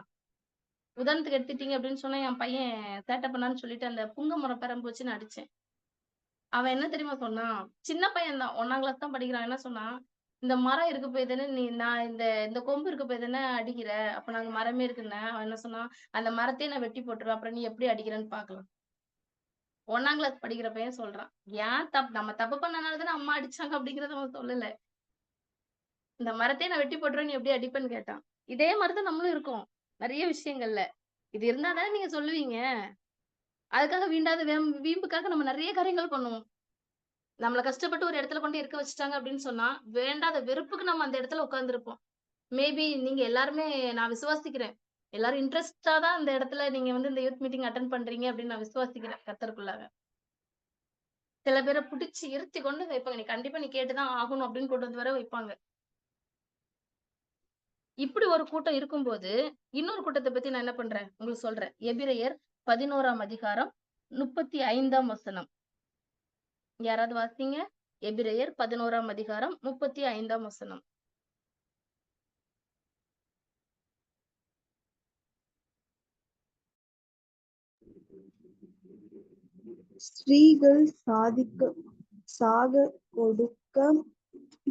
Speaker 1: உதாரணத்துக்கு எடுத்துட்டீங்க அப்படின்னு சொன்னா, என் பையன் சேட்டை பண்ணான்னு சொல்லிட்டு அந்த புங்க மரம் பெரம்பு வச்சு நான் அடிச்சேன். அவன் என்ன தெரியுமா சொன்னான்? சின்ன பையன் தான். 1ஆம் கிளாஸ் தான் படிக்கிறான். என்ன சொன்னான்? இந்த மரம் இருக்க போய் தானே நான் இந்த இந்த கொம்பு இருக்க போய் தானே அடிக்கிற. அப்ப நாங்க மரமே இருக்குன்னேன். அவன் என்ன சொன்னான்? அந்த மரத்தையே நான் வெட்டி போட்டுருவேன். அப்புறம் நீ எப்படி அடிக்கிறன்னு பார்க்கலாம். 1ஆம் கிளாஸ் படிக்கிற பையன் சொல்றான். ஏன் நம்ம தப்பு பண்ணனால தானே அம்மா அடிச்சாங்க அப்படிங்கிறத அவன் சொல்லல. இந்த மரத்தையே நான் வெட்டி போட்டுருவேன், நீ எப்படி அடிப்பேன்னு கேட்டான். இதே மாதிரி தான் நம்மளும் இருக்கோம். நிறைய விஷயங்கள்ல. இது இருந்தா தானே நீங்க சொல்லுவீங்க. அதுக்காக வீம்புக்காக நம்ம நிறைய காரியங்கள் பண்ணுவோம். நம்மள கஷ்டப்பட்டு ஒரு இடத்துல கொண்டு இருக்க வச்சுட்டாங்க அப்படின்னு சொன்னா, வேண்டாத வெறுப்புக்கு நம்ம அந்த இடத்துல உட்கார்ந்திருப்போம். மேபி நீங்க எல்லாருமே, நான் விசுவாசிக்கிறேன். எல்லாரும் இன்ட்ரெஸ்ட்டா தான் அந்த இடத்துல நீங்க வந்து இந்த யூத் மீட்டிங் அட்டெண்ட் பண்றீங்க அப்படின்னு நான் விசுவாசிக்கிறேன் கர்த்தருக்குள்ளாக. சில பேர புடிச்சு இருத்தி கொண்டு வைப்பாங்க. நீ கண்டிப்பா நீ கேட்டுதான் ஆகணும் அப்படின்னு கொண்டு வந்து வர வைப்பாங்க. இப்படி ஒரு கூட்டம் இருக்கும்போது, இன்னொரு கூட்டத்த பத்தி நான் என்ன பண்றேன் உங்களுக்கு சொல்றேன். எபிரெயர் 11ஆம் அதிகாரம் 35ஆம் வசனம். யாராவது வாசிங்க. எபிரெயர் 11ஆம் அதிகாரம் 35ஆம் வசனம்.
Speaker 2: ஸ்திரீகள் சாக கொடுக்க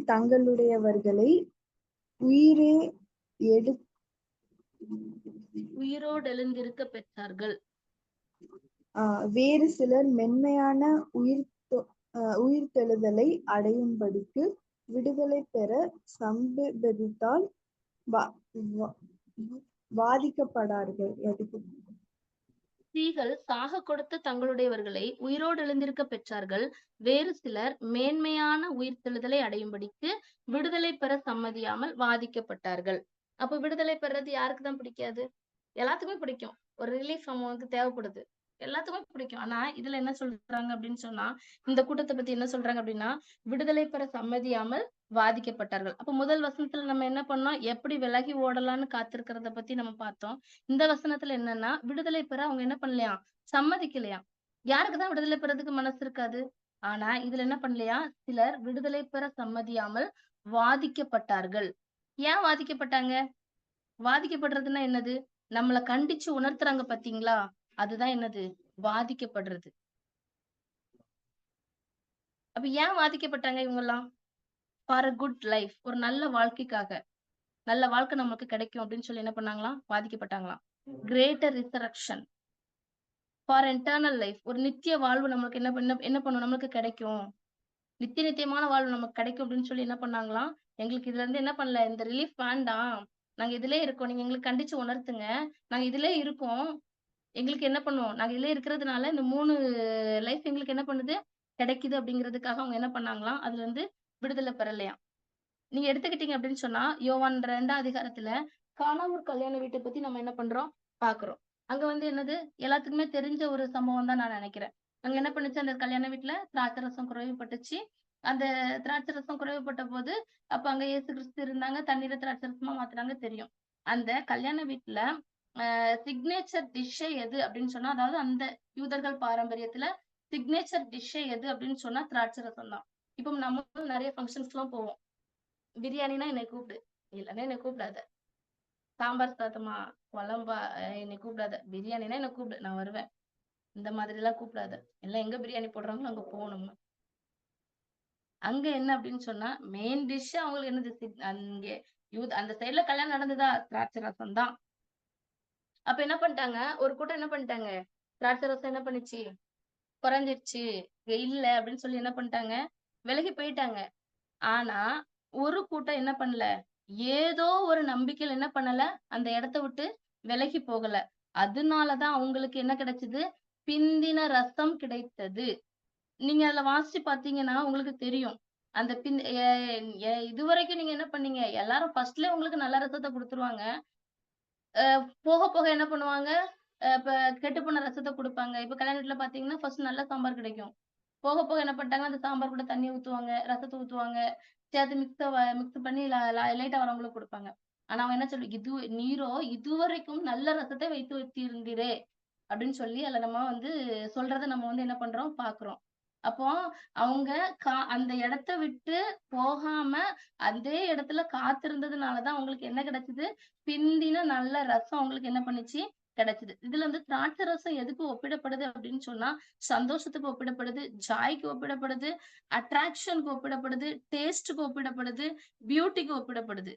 Speaker 2: தங்களுடையவர்களை உயிரே
Speaker 1: உயிரோடு எழுந்திருக்க பெற்றார்கள்.
Speaker 2: வேறு சிலர் மென்மையான உயிர்த்தெழுதலை அடையும்படிக்கு விடுதலை பெற சம்பதித்தால் வாதிக்கப்படார்கள்.
Speaker 1: ஸ்திரீகள் சாக கொடுத்த தங்களுடையவர்களை உயிரோடு எழுந்திருக்க பெற்றார்கள். வேறு சிலர் மேன்மையான உயிர்த்தெழுதலை அடையும்படிக்கு விடுதலை பெற சம்மதியாமல் வாதிக்கப்பட்டார்கள். அப்ப விடுதலை பெறது யாருக்கு தான் பிடிக்காது? எல்லாத்துக்குமே பிடிக்கும். ஒரு ரிலீஃப் அவங்களுக்கு தேவைப்படுது. எல்லாத்துக்குமே பிடிக்கும். ஆனா இதுல என்ன சொல்றாங்க அப்படின்னு சொன்னா, இந்த கூட்டத்தை பத்தி என்ன சொல்றாங்க அப்படின்னா, விடுதலை பெற சம்மதியாமல் வாதிக்கப்பட்டார்கள். அப்ப முதல் வசனத்துல நம்ம என்ன பண்ணோம்? எப்படி விலகி ஓடலாம்னு காத்திருக்கிறத பத்தி நம்ம பார்த்தோம். இந்த வசனத்துல என்னன்னா, விடுதலை பெற அவங்க என்ன பண்ணலையாம்? சம்மதிக்கலையாம். யாருக்குதான் விடுதலை பெறதுக்கு மனசு இருக்காது? ஆனா இதுல என்ன பண்ணலையா? சிலர் விடுதலை பெற சம்மதியாமல் வாதிக்கப்பட்டார்கள். ஏன் வாதிக்கப்பட்டாங்க? வாதிக்கப்படுறதுன்னா என்னது? நம்மள கண்டிச்சு உணர்த்துறாங்க பாத்தீங்களா? அதுதான் என்னது? வாதிக்கப்படுறது. அப்ப ஏன் வாதிக்கப்பட்டாங்க இவங்கெல்லாம்? For a good life. ஒரு நல்ல வாழ்க்கைக்காக. நல்ல வாழ்க்கை நமக்கு கிடைக்கும் அப்படின்னு சொல்லி என்ன பண்ணாங்களாம்? வாதிக்கப்பட்டாங்களாம். Greater resurrection for eternal life. ஒரு நித்திய வாழ்வு நமக்கு என்ன பண்ணும்? நமக்கு கிடைக்கும். நித்தியமான வாழ்வு நமக்கு கிடைக்கும் அப்படின்னு சொல்லி என்ன பண்ணாங்களாம்? எங்களுக்கு இதுல இருந்து என்ன பண்ணல? இந்த ரிலீஃப் வேண்டாம். நாங்க இதுலயே இருக்கோம். நீங்க எங்களுக்கு கண்டிச்சு உணர்த்துங்க. நாங்க இதுலயே இருக்கோம். எங்களுக்கு என்ன பண்ணுவோம்? நாங்க இதுலயே இருக்கிறதுனால இந்த 3 லைஃப் எங்களுக்கு என்ன பண்ணுது? கிடைக்குது அப்படிங்கிறதுக்காக அவங்க என்ன பண்ணாங்களாம்? அதுல இருந்து விடுதலை பெறலையாம். நீங்க எடுத்துக்கிட்டீங்க அப்படின்னு சொன்னா, யோவான் 2ஆம் அதிகாரத்துல கானாவூர் கல்யாண வீட்ட பத்தி நம்ம என்ன பண்றோம்? பார்க்கிறோம். அங்க வந்து என்னது? எல்லாத்துக்குமே தெரிஞ்ச ஒரு சம்பவம் தான் நான் நினைக்கிறேன். அங்க என்ன பண்ணுச்சு அந்த கல்யாண வீட்ல? திராட்சை ரசம் குறைவுபட்டுச்சு. அந்த திராட்சை ரசம் குறைவுபட்ட போது, அப்ப அங்க இயேசு கிறிஸ்து இருந்தாங்க. தண்ணீர திராட்சை ரசமா மாத்துனாங்க தெரியும். அந்த கல்யாண வீட்ல சிக்னேச்சர் டிஷ்ஷே எது அப்படின்னு சொன்னா, அதாவது அந்த யூதர்கள் பாரம்பரியத்துல சிக்னேச்சர் டிஷ்ஷே எது அப்படின்னு சொன்னா திராட்சை ரசம் தான். இப்போ நம்ம நிறைய ஃபங்ஷன்ஸ்லாம் போவோம். பிரியாணின்னா என்னை கூப்பிடு. இல்லன்னா என்னை கூப்பிடாத. சாம்பார் சாதமா, குழம்பா என்னை கூப்பிடாத. பிரியாணின்னா என்ன கூப்பிடு. நான் வருவேன். இந்த மாதிரிலாம் கூப்பிடாத. எல்லாம் எங்க பிரியாணி போடுறாங்களோ அங்க போவோம் நம்ம. அங்க என்ன அப்படின்னு சொன்னா, மெயின் டிஷ் அவங்களுக்கு என்னது? அங்கே அந்த சைடுல கல்யாணம் நடந்ததா? திராட்சை ரசம் தான். அப்ப என்ன பண்ணிட்டாங்க? ஒரு கூட்டம் என்ன பண்ணிட்டாங்க? திராட்சை ரசம் என்ன பண்ணுச்சு? குறைஞ்சிருச்சு. இல்ல அப்படின்னு சொல்லி என்ன பண்ணிட்டாங்க? விலகி போயிட்டாங்க. ஆனா, ஒரு கூட்டம் என்ன பண்ணல? ஏதோ ஒரு நம்பிக்கையில என்ன பண்ணல? அந்த இடத்த விட்டு விலகி போகல. அதனாலதான் அவங்களுக்கு என்ன கிடைச்சது? பிந்தின ரசம் கிடைத்தது. நீங்க அதுல வாசிச்சு பார்த்தீங்கன்னா, உங்களுக்கு தெரியும். அந்த பின் எ எ இதுவரைக்கும் நீங்க என்ன பண்ணீங்க? எல்லாரும் ஃபர்ஸ்ட்லயே உங்களுக்கு நல்ல ரசத்த குடுத்துருவாங்க. போக போக என்ன பண்ணுவாங்க? இப்ப கெட்டுப்போன ரசத்த குடுப்பாங்க. இப்ப கல்யாண வீட்ல பார்த்தீங்கன்னா, ஃபர்ஸ்ட் நல்ல சாம்பார் கிடைக்கும். போக போக என்ன பண்ணிட்டாங்கன்னா, அந்த சாம்பார் கூட தண்ணீய ஊத்துவாங்க, ரசத்த ஊத்துவாங்க. சேர்த்து மிக்ஸ் பண்ணி லைட்டா வரவங்களுக்கு குடுப்பாங்க. ஆனா அவன் என்ன நீரோ இதுவரைக்கும் நல்ல ரசத்தை வைத்து வைத்திருந்தீரே! அப்படின்னு சொல்லி அதுல நம்ம வந்து சொல்றத நம்ம வந்து என்ன பண்றோம்? பார்க்கிறோம். அப்போ அவங்க அந்த இடத்த விட்டு போகாம அதே இடத்துல காத்திருந்ததுனால தான் அவங்களுக்கு என்ன கிடைச்சது? பிந்தின நல்ல ரசம் அவங்களுக்கு என்ன பண்ணுச்சு? கிடைச்சது. இதுல வந்து திராட்சை ரசம் எதுக்கு ஒப்பிடப்படுது அப்படின்னு சொன்னா, சந்தோஷத்துக்கு ஒப்பிடப்படுது, ஜாய்க்கு ஒப்பிடப்படுது, அட்ராக்ஷனுக்கு ஒப்பிடப்படுது, டேஸ்ட்க்கு ஒப்பிடப்படுது, பியூட்டிக்கு ஒப்பிடப்படுது.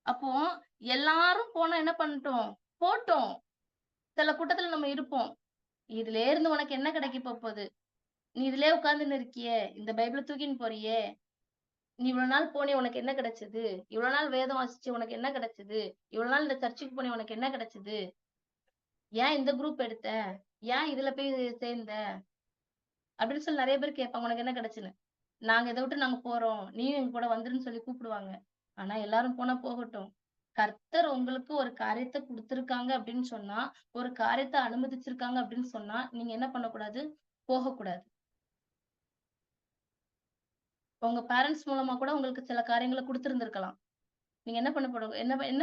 Speaker 1: அப்போ எல்லாரும் போனா என்ன பண்ணிட்டோம்? போட்டோம். சில கூட்டத்துல நம்ம இருப்போம். இதுலயே இருந்து உனக்கு என்ன கிடைக்க போகுது? நீ இதுலயே உட்கார்ந்துன்னு இருக்கியே! இந்த பைபிள தூக்கின்னு போறியே! நீ இவ்வளவு நாள் போனியே உனக்கு என்ன கிடைச்சது? இவ்வளவு நாள் வேதம் வாசிச்சு உனக்கு என்ன கிடைச்சது? இவ்வளவு நாள் இந்த சர்ச்சுக்கு போனியே உனக்கு என்ன கிடைச்சது? ஏன் இந்த குரூப் எடுத்த? ஏன் இதுல போய் சேர்ந்த? அப்படின்னு சொல்லி நெறைய பேர் கேட்பாங்க. உனக்கு என்ன கிடைச்சுன்னு. நாங்க இத விட்டு நாங்க போறோம். நீயும் எங்க கூட வந்துருன்னு சொல்லி கூப்பிடுவாங்க. ஆனா எல்லாரும் போனா போகட்டும். கர்த்தர் உங்களுக்கு ஒரு காரியத்த குடுத்திருக்காங்க அப்படின்னு சொன்னா, ஒரு காரியத்த அனுமதிச்சிருக்காங்க அப்படின்னு சொன்னா, நீங்க என்ன பண்ணக்கூடாது? போகக்கூடாது. உங்க பேரண்ட்ஸ் மூலமா கூட உங்களுக்கு சில காரியங்கள குடுத்திருந்திருக்கலாம். நீங்க என்ன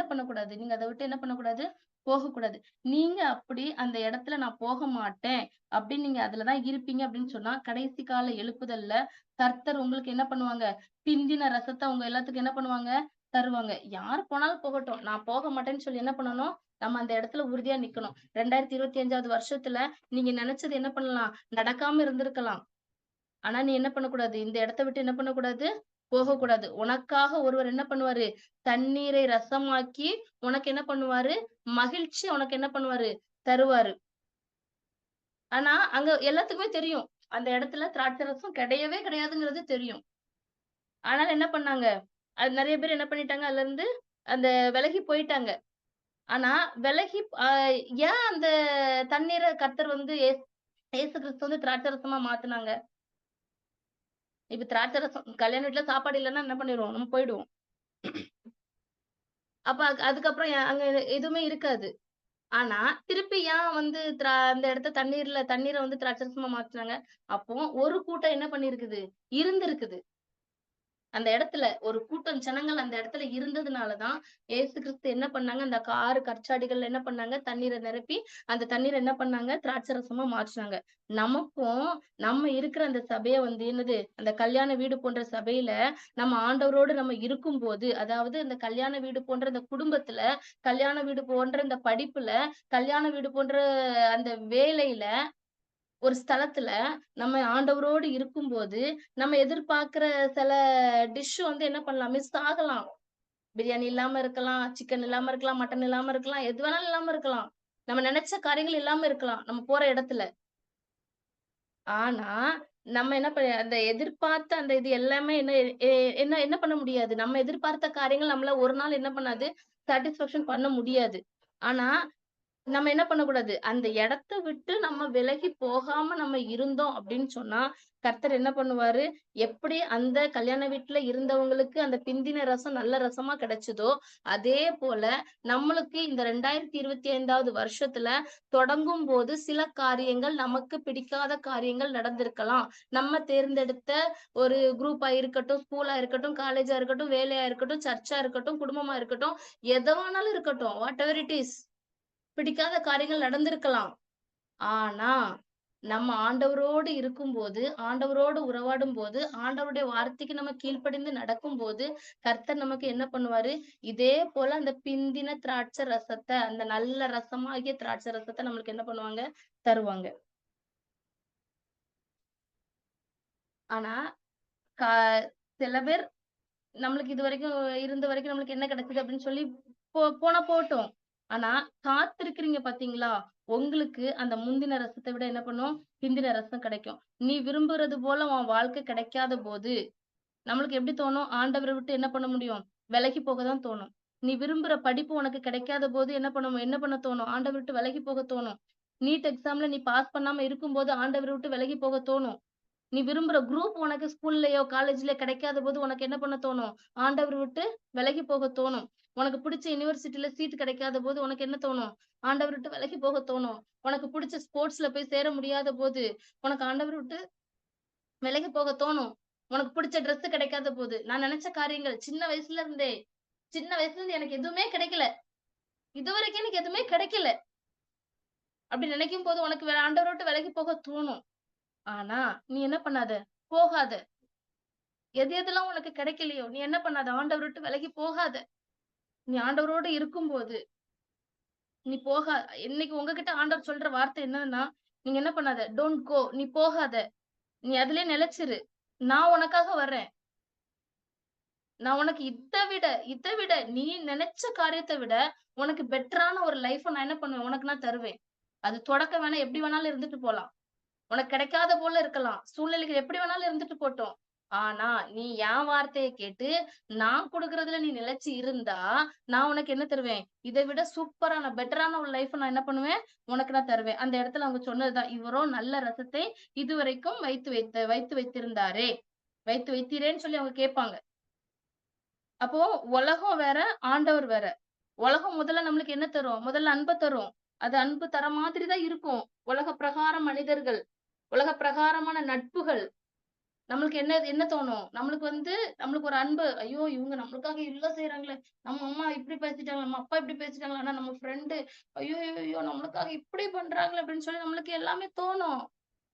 Speaker 1: பண்ணக்கூடாது? நீங்க அத விட்டு என்ன பண்ணக்கூடாது? போகக்கூடாது. நீங்க அப்படி அந்த இடத்துல நான் போக மாட்டேன் அப்படின்னு நீங்க அதுல தான் இருப்பீங்க அப்படின்னு சொன்னா, கடைசி கால எழுப்புதல்ல கர்த்தர் உங்களுக்கு என்ன பண்ணுவாங்க? பிந்தின ரசத்த உங்க எல்லாத்துக்கும் என்ன பண்ணுவாங்க? தருவாங்க. யார் போனாலும் போகட்டும். நான் போக மாட்டேன்னு சொல்லி என்ன பண்ணணும்? நம்ம அந்த இடத்துல உறுதியா நிக்கணும். 2025வது வருஷத்துல நீங்க நெனச்சது என்ன பண்ணலாம்? நடக்காம இருந்திருக்கலாம். ஆனா நீ என்ன பண்ணக்கூடாது? இந்த இடத்த விட்டு என்ன பண்ணக்கூடாது? போகக்கூடாது. உனக்காக ஒருவர் என்ன பண்ணுவாரு? தண்ணீரை ரசமாக்கி உனக்கு என்ன பண்ணுவாரு? மகிழ்ச்சி உனக்கு என்ன பண்ணுவாரு? தருவாரு. ஆனா, அங்க எல்லாத்துக்குமே தெரியும். அந்த இடத்துல திராட்சை ரசம் கிடையவே கிடையாதுங்கிறது தெரியும். ஆனாலும் என்ன பண்ணாங்க? அது நெறைய பேர் என்ன பண்ணிட்டாங்க, அதுல இருந்து அந்த விலகி போயிட்டாங்க. ஆனா, விலகி ஏன் அந்த தண்ணீர கர்த்தர் வந்து இயேசு கிறிஸ்து வந்து திராட்சை ரசமா மாத்துனாங்க? இப்ப திராட்சை ரசம் கல்யாண வீட்ல சாப்பாடு இல்லன்னா என்ன பண்ணிருவோம்? நம்ம போயிடுவோம். அப்ப அதுக்கப்புறம் அங்க எதுவுமே இருக்காது. ஆனா, திருப்பி ஏன் வந்து அந்த இடத்த தண்ணீர வந்து திராட்சை ரசமா மாத்துனாங்க? அப்போ ஒரு கூட்டம் என்ன பண்ணியிருக்குது? இருந்திருக்குது. அந்த இடத்துல ஒரு கூட்டம் ஜனங்கள் அந்த இடத்துல இருந்ததுனால தான், இயேசு கிறிஸ்து என்ன பண்ணாங்க, அந்த 6 கற்சாடிகள்ல என்ன பண்ணாங்க, தண்ணீர நிரப்பி, அந்த தண்ணீர என்ன பண்ணாங்க, திராட்சை ரசமா மாற்றுனாங்க. நமக்கும் நம்ம இருக்கிற அந்த சபைய வந்து என்னது, அந்த கல்யாண வீடு போன்ற சபையில நம்ம ஆண்டவரோடு நம்ம இருக்கும்போது, அதாவது அந்த கல்யாண வீடு போன்ற இந்த குடும்பத்துல, கல்யாண வீடு போன்ற இந்த படிப்புல, கல்யாண வீடு போன்ற அந்த வேலையில ஒரு ஸ்தலத்துல நம்ம ஆண்டவரோடு இருக்கும்போது, நம்ம எதிர்பார்க்கிற சில டிஷ் வந்து என்ன பண்ணலாம்? மிஸ் ஆகலாம். பிரியாணி இல்லாம இருக்கலாம், சிக்கன் இல்லாம இருக்கலாம், மட்டன் இல்லாம இருக்கலாம், எது வேணாலும் இல்லாம இருக்கலாம். நம்ம நெனச்ச காரியங்கள் இல்லாம இருக்கலாம், நம்ம போற இடத்துல. ஆனா, நம்ம என்ன அந்த எதிர்பார்த்த அந்த இது எல்லாமே என்ன எ என்ன என்ன பண்ண முடியாது. நம்ம எதிர்பார்த்த காரியங்கள் நம்மள ஒரு நாள் என்ன பண்ணாது, சாட்டிஸ்ஃபேக்ஷன் பண்ண முடியாது. ஆனா நம்ம என்ன பண்ணக்கூடாது, அந்த இடத்த விட்டு நம்ம விலகி போகாம நம்ம இருந்தோம் அப்படின்னு சொன்னா, கர்த்தர் என்ன பண்ணுவாரு, எப்படி அந்த கல்யாண வீட்ல இருந்தவங்களுக்கு அந்த பிந்தின ரசம் நல்ல ரசமா கிடைச்சதோ, அதே போல நம்மளுக்கு இந்த 2025வது வருஷத்துல தொடங்கும்போது சில காரியங்கள் நமக்கு பிடிக்காத காரியங்கள் நடந்திருக்கலாம். நம்ம தேர்ந்தெடுத்த ஒரு குரூப்பா இருக்கட்டும், ஸ்கூலா இருக்கட்டும், காலேஜா இருக்கட்டும், வேலையா இருக்கட்டும், சர்ச்சா இருக்கட்டும், குடும்பமா இருக்கட்டும், எது வேணாலும் இருக்கட்டும். What ever it is. பிடிக்காத காரியங்கள் நடந்திருக்கலாம். ஆனா, நம்ம ஆண்டவரோடு இருக்கும்போது, ஆண்டவரோடு உறவாடும்போது, ஆண்டவருடைய வார்த்தைக்கு நம்ம கீழ்ப்படிந்து நடக்கும்போது, கர்த்தர் நமக்கு என்ன பண்ணுவாரு, இதே போல அந்த பிந்தின திராட்சை ரசத்த, அந்த நல்ல ரசமாகிய திராட்சை ரசத்த நம்மளுக்கு என்ன பண்ணுவாங்க? தருவாங்க. ஆனா, கா சில பேர் நம்மளுக்கு இதுவரைக்கும் இருந்த வரைக்கும் நம்மளுக்கு என்ன கிடைச்சது அப்படின்னு சொல்லி போனா போட்டும். ஆனா காத்திருக்கிறீங்க பாத்தீங்களா? உங்களுக்கு அந்த முந்தின ரசத்த விட என்ன பண்ணும்? பிந்தின ரசம் கிடைக்கும். நீ விரும்புறது போல உன் வாழ்க்கை கிடைக்காத போது, நம்மளுக்கு எப்படி தோணும்? ஆண்டவர விட்டு என்ன பண்ண முடியும்? விலகி போக தான் தோணும். நீ விரும்புற படிப்பு உனக்கு கிடைக்காத போது என்ன பண்ண தோணும்? ஆண்டவர விட்டு விலகி போக தோணும். நீட் எக்ஸாம்ல நீ பாஸ் பண்ணாம இருக்கும்போது ஆண்டவர விட்டு விலகி போக தோணும். நீ விரும்புற குரூப் உனக்கு ஸ்கூல்லயோ, காலேஜ்ல கிடைக்காத போது உனக்கு என்ன பண்ண தோணும்? ஆண்டவர விட்டு விலகி போக தோணும். உனக்கு பிடிச்ச யுனிவர்சிட்டில சீட் கிடைக்காத போது உனக்கு என்ன தோணும்? ஆண்டவர விட்டு விலகி போக தோணும். உனக்கு பிடிச்ச ஸ்போர்ட்ஸ்ல போய் சேர முடியாத போது, உனக்கு ஆண்டவர விட்டு விலகி போக தோணும். உனக்கு பிடிச்ச ட்ரெஸ் கிடைக்காத போது, நான் நினைச்ச காரியங்கள் சின்ன வயசுல இருந்து எனக்கு எதுவுமே கிடைக்கல. இதுவரைக்கும் எனக்கு எதுவுமே கிடைக்கல. அப்படி நினைக்கும் போது உனக்கு ஆண்டவர விட்டு விலகி போக தோணும். ஆனா, நீ என்ன பண்ணாத? போகாத. எது எதெல்லாம் உனக்கு கிடைக்கலையோ, நீ என்ன பண்ணாத? ஆண்டவர விட்டு விலகி போகாத. நீ ஆண்டவரோடு இருக்கும்போது, நீ இன்னைக்கு உங்ககிட்ட ஆண்டவர் சொல்ற வார்த்தை என்னன்னா, நீங்க என்ன பண்ணாத? Don't go. நீ போகாத. நீ அதிலேயே நிலைச்சிரு. நான் உனக்காக வர்றேன். நான் உனக்கு இத விட நீ நினைச்ச காரியத்த விட, உனக்கு பெட்டரான ஒரு லைஃப்ப நான் என்ன பண்ணுவேன்? உனக்கு நான் தருவேன். அது தொடக்கம் வேணா எப்படி வேணாலும் இருந்துட்டு போலாம். உனக்கு கிடைக்காத போல இருக்கலாம். சூழ்நிலைகள் எப்படி வேணாலும் இருந்துட்டு போட்டும். ஆனா, நீ என் வார்த்தைய கேட்டு, நான் குடுக்குறதுல நீ நிலைச்சு இருந்தா, நான் உனக்கு என்ன தருவேன்? இத விட சூப்பரான, பெட்டரான ஒரு லைஃப்ப நான் என்ன பண்ணுவேன்? உனக்கு நான் தருவேன். அந்த இடத்துல அவங்க சொன்னதுதான். இவரோ நல்ல ரசத்தை இதுவரைக்கும் வைத்து வைத்திருந்தாரே! வைத்து வைத்தீரேன்னு சொல்லி அவங்க கேட்பாங்க. அப்போ உலகம் வேற, ஆண்டவர் வேற. உலகம் முதல்ல நம்மளுக்கு என்ன தரும்? முதல்ல அன்ப தரும். அது அன்பு தர மாதிரி தான் இருக்கும். உலக பிரகார மனிதர்கள், உலக பிரகாரமான நட்புகள். நம்மளுக்கு என்ன என்ன தோணும்? நம்மளுக்கு ஒரு அன்பு. ஐயோ! இவங்க நம்மளுக்காக இவ்ளோ செய்றாங்களே! நம்ம அம்மா இப்படி பேசிட்டாங்க, நம்ம அப்பா இப்படி பேசிட்டாங்க. ஆனா நம்ம ஃப்ரெண்டு ஐயோ! நம்மளுக்காக இப்படி பண்றாங்களே! அப்படின்னு சொல்லி நம்மளுக்கு எல்லாமே தோணும்.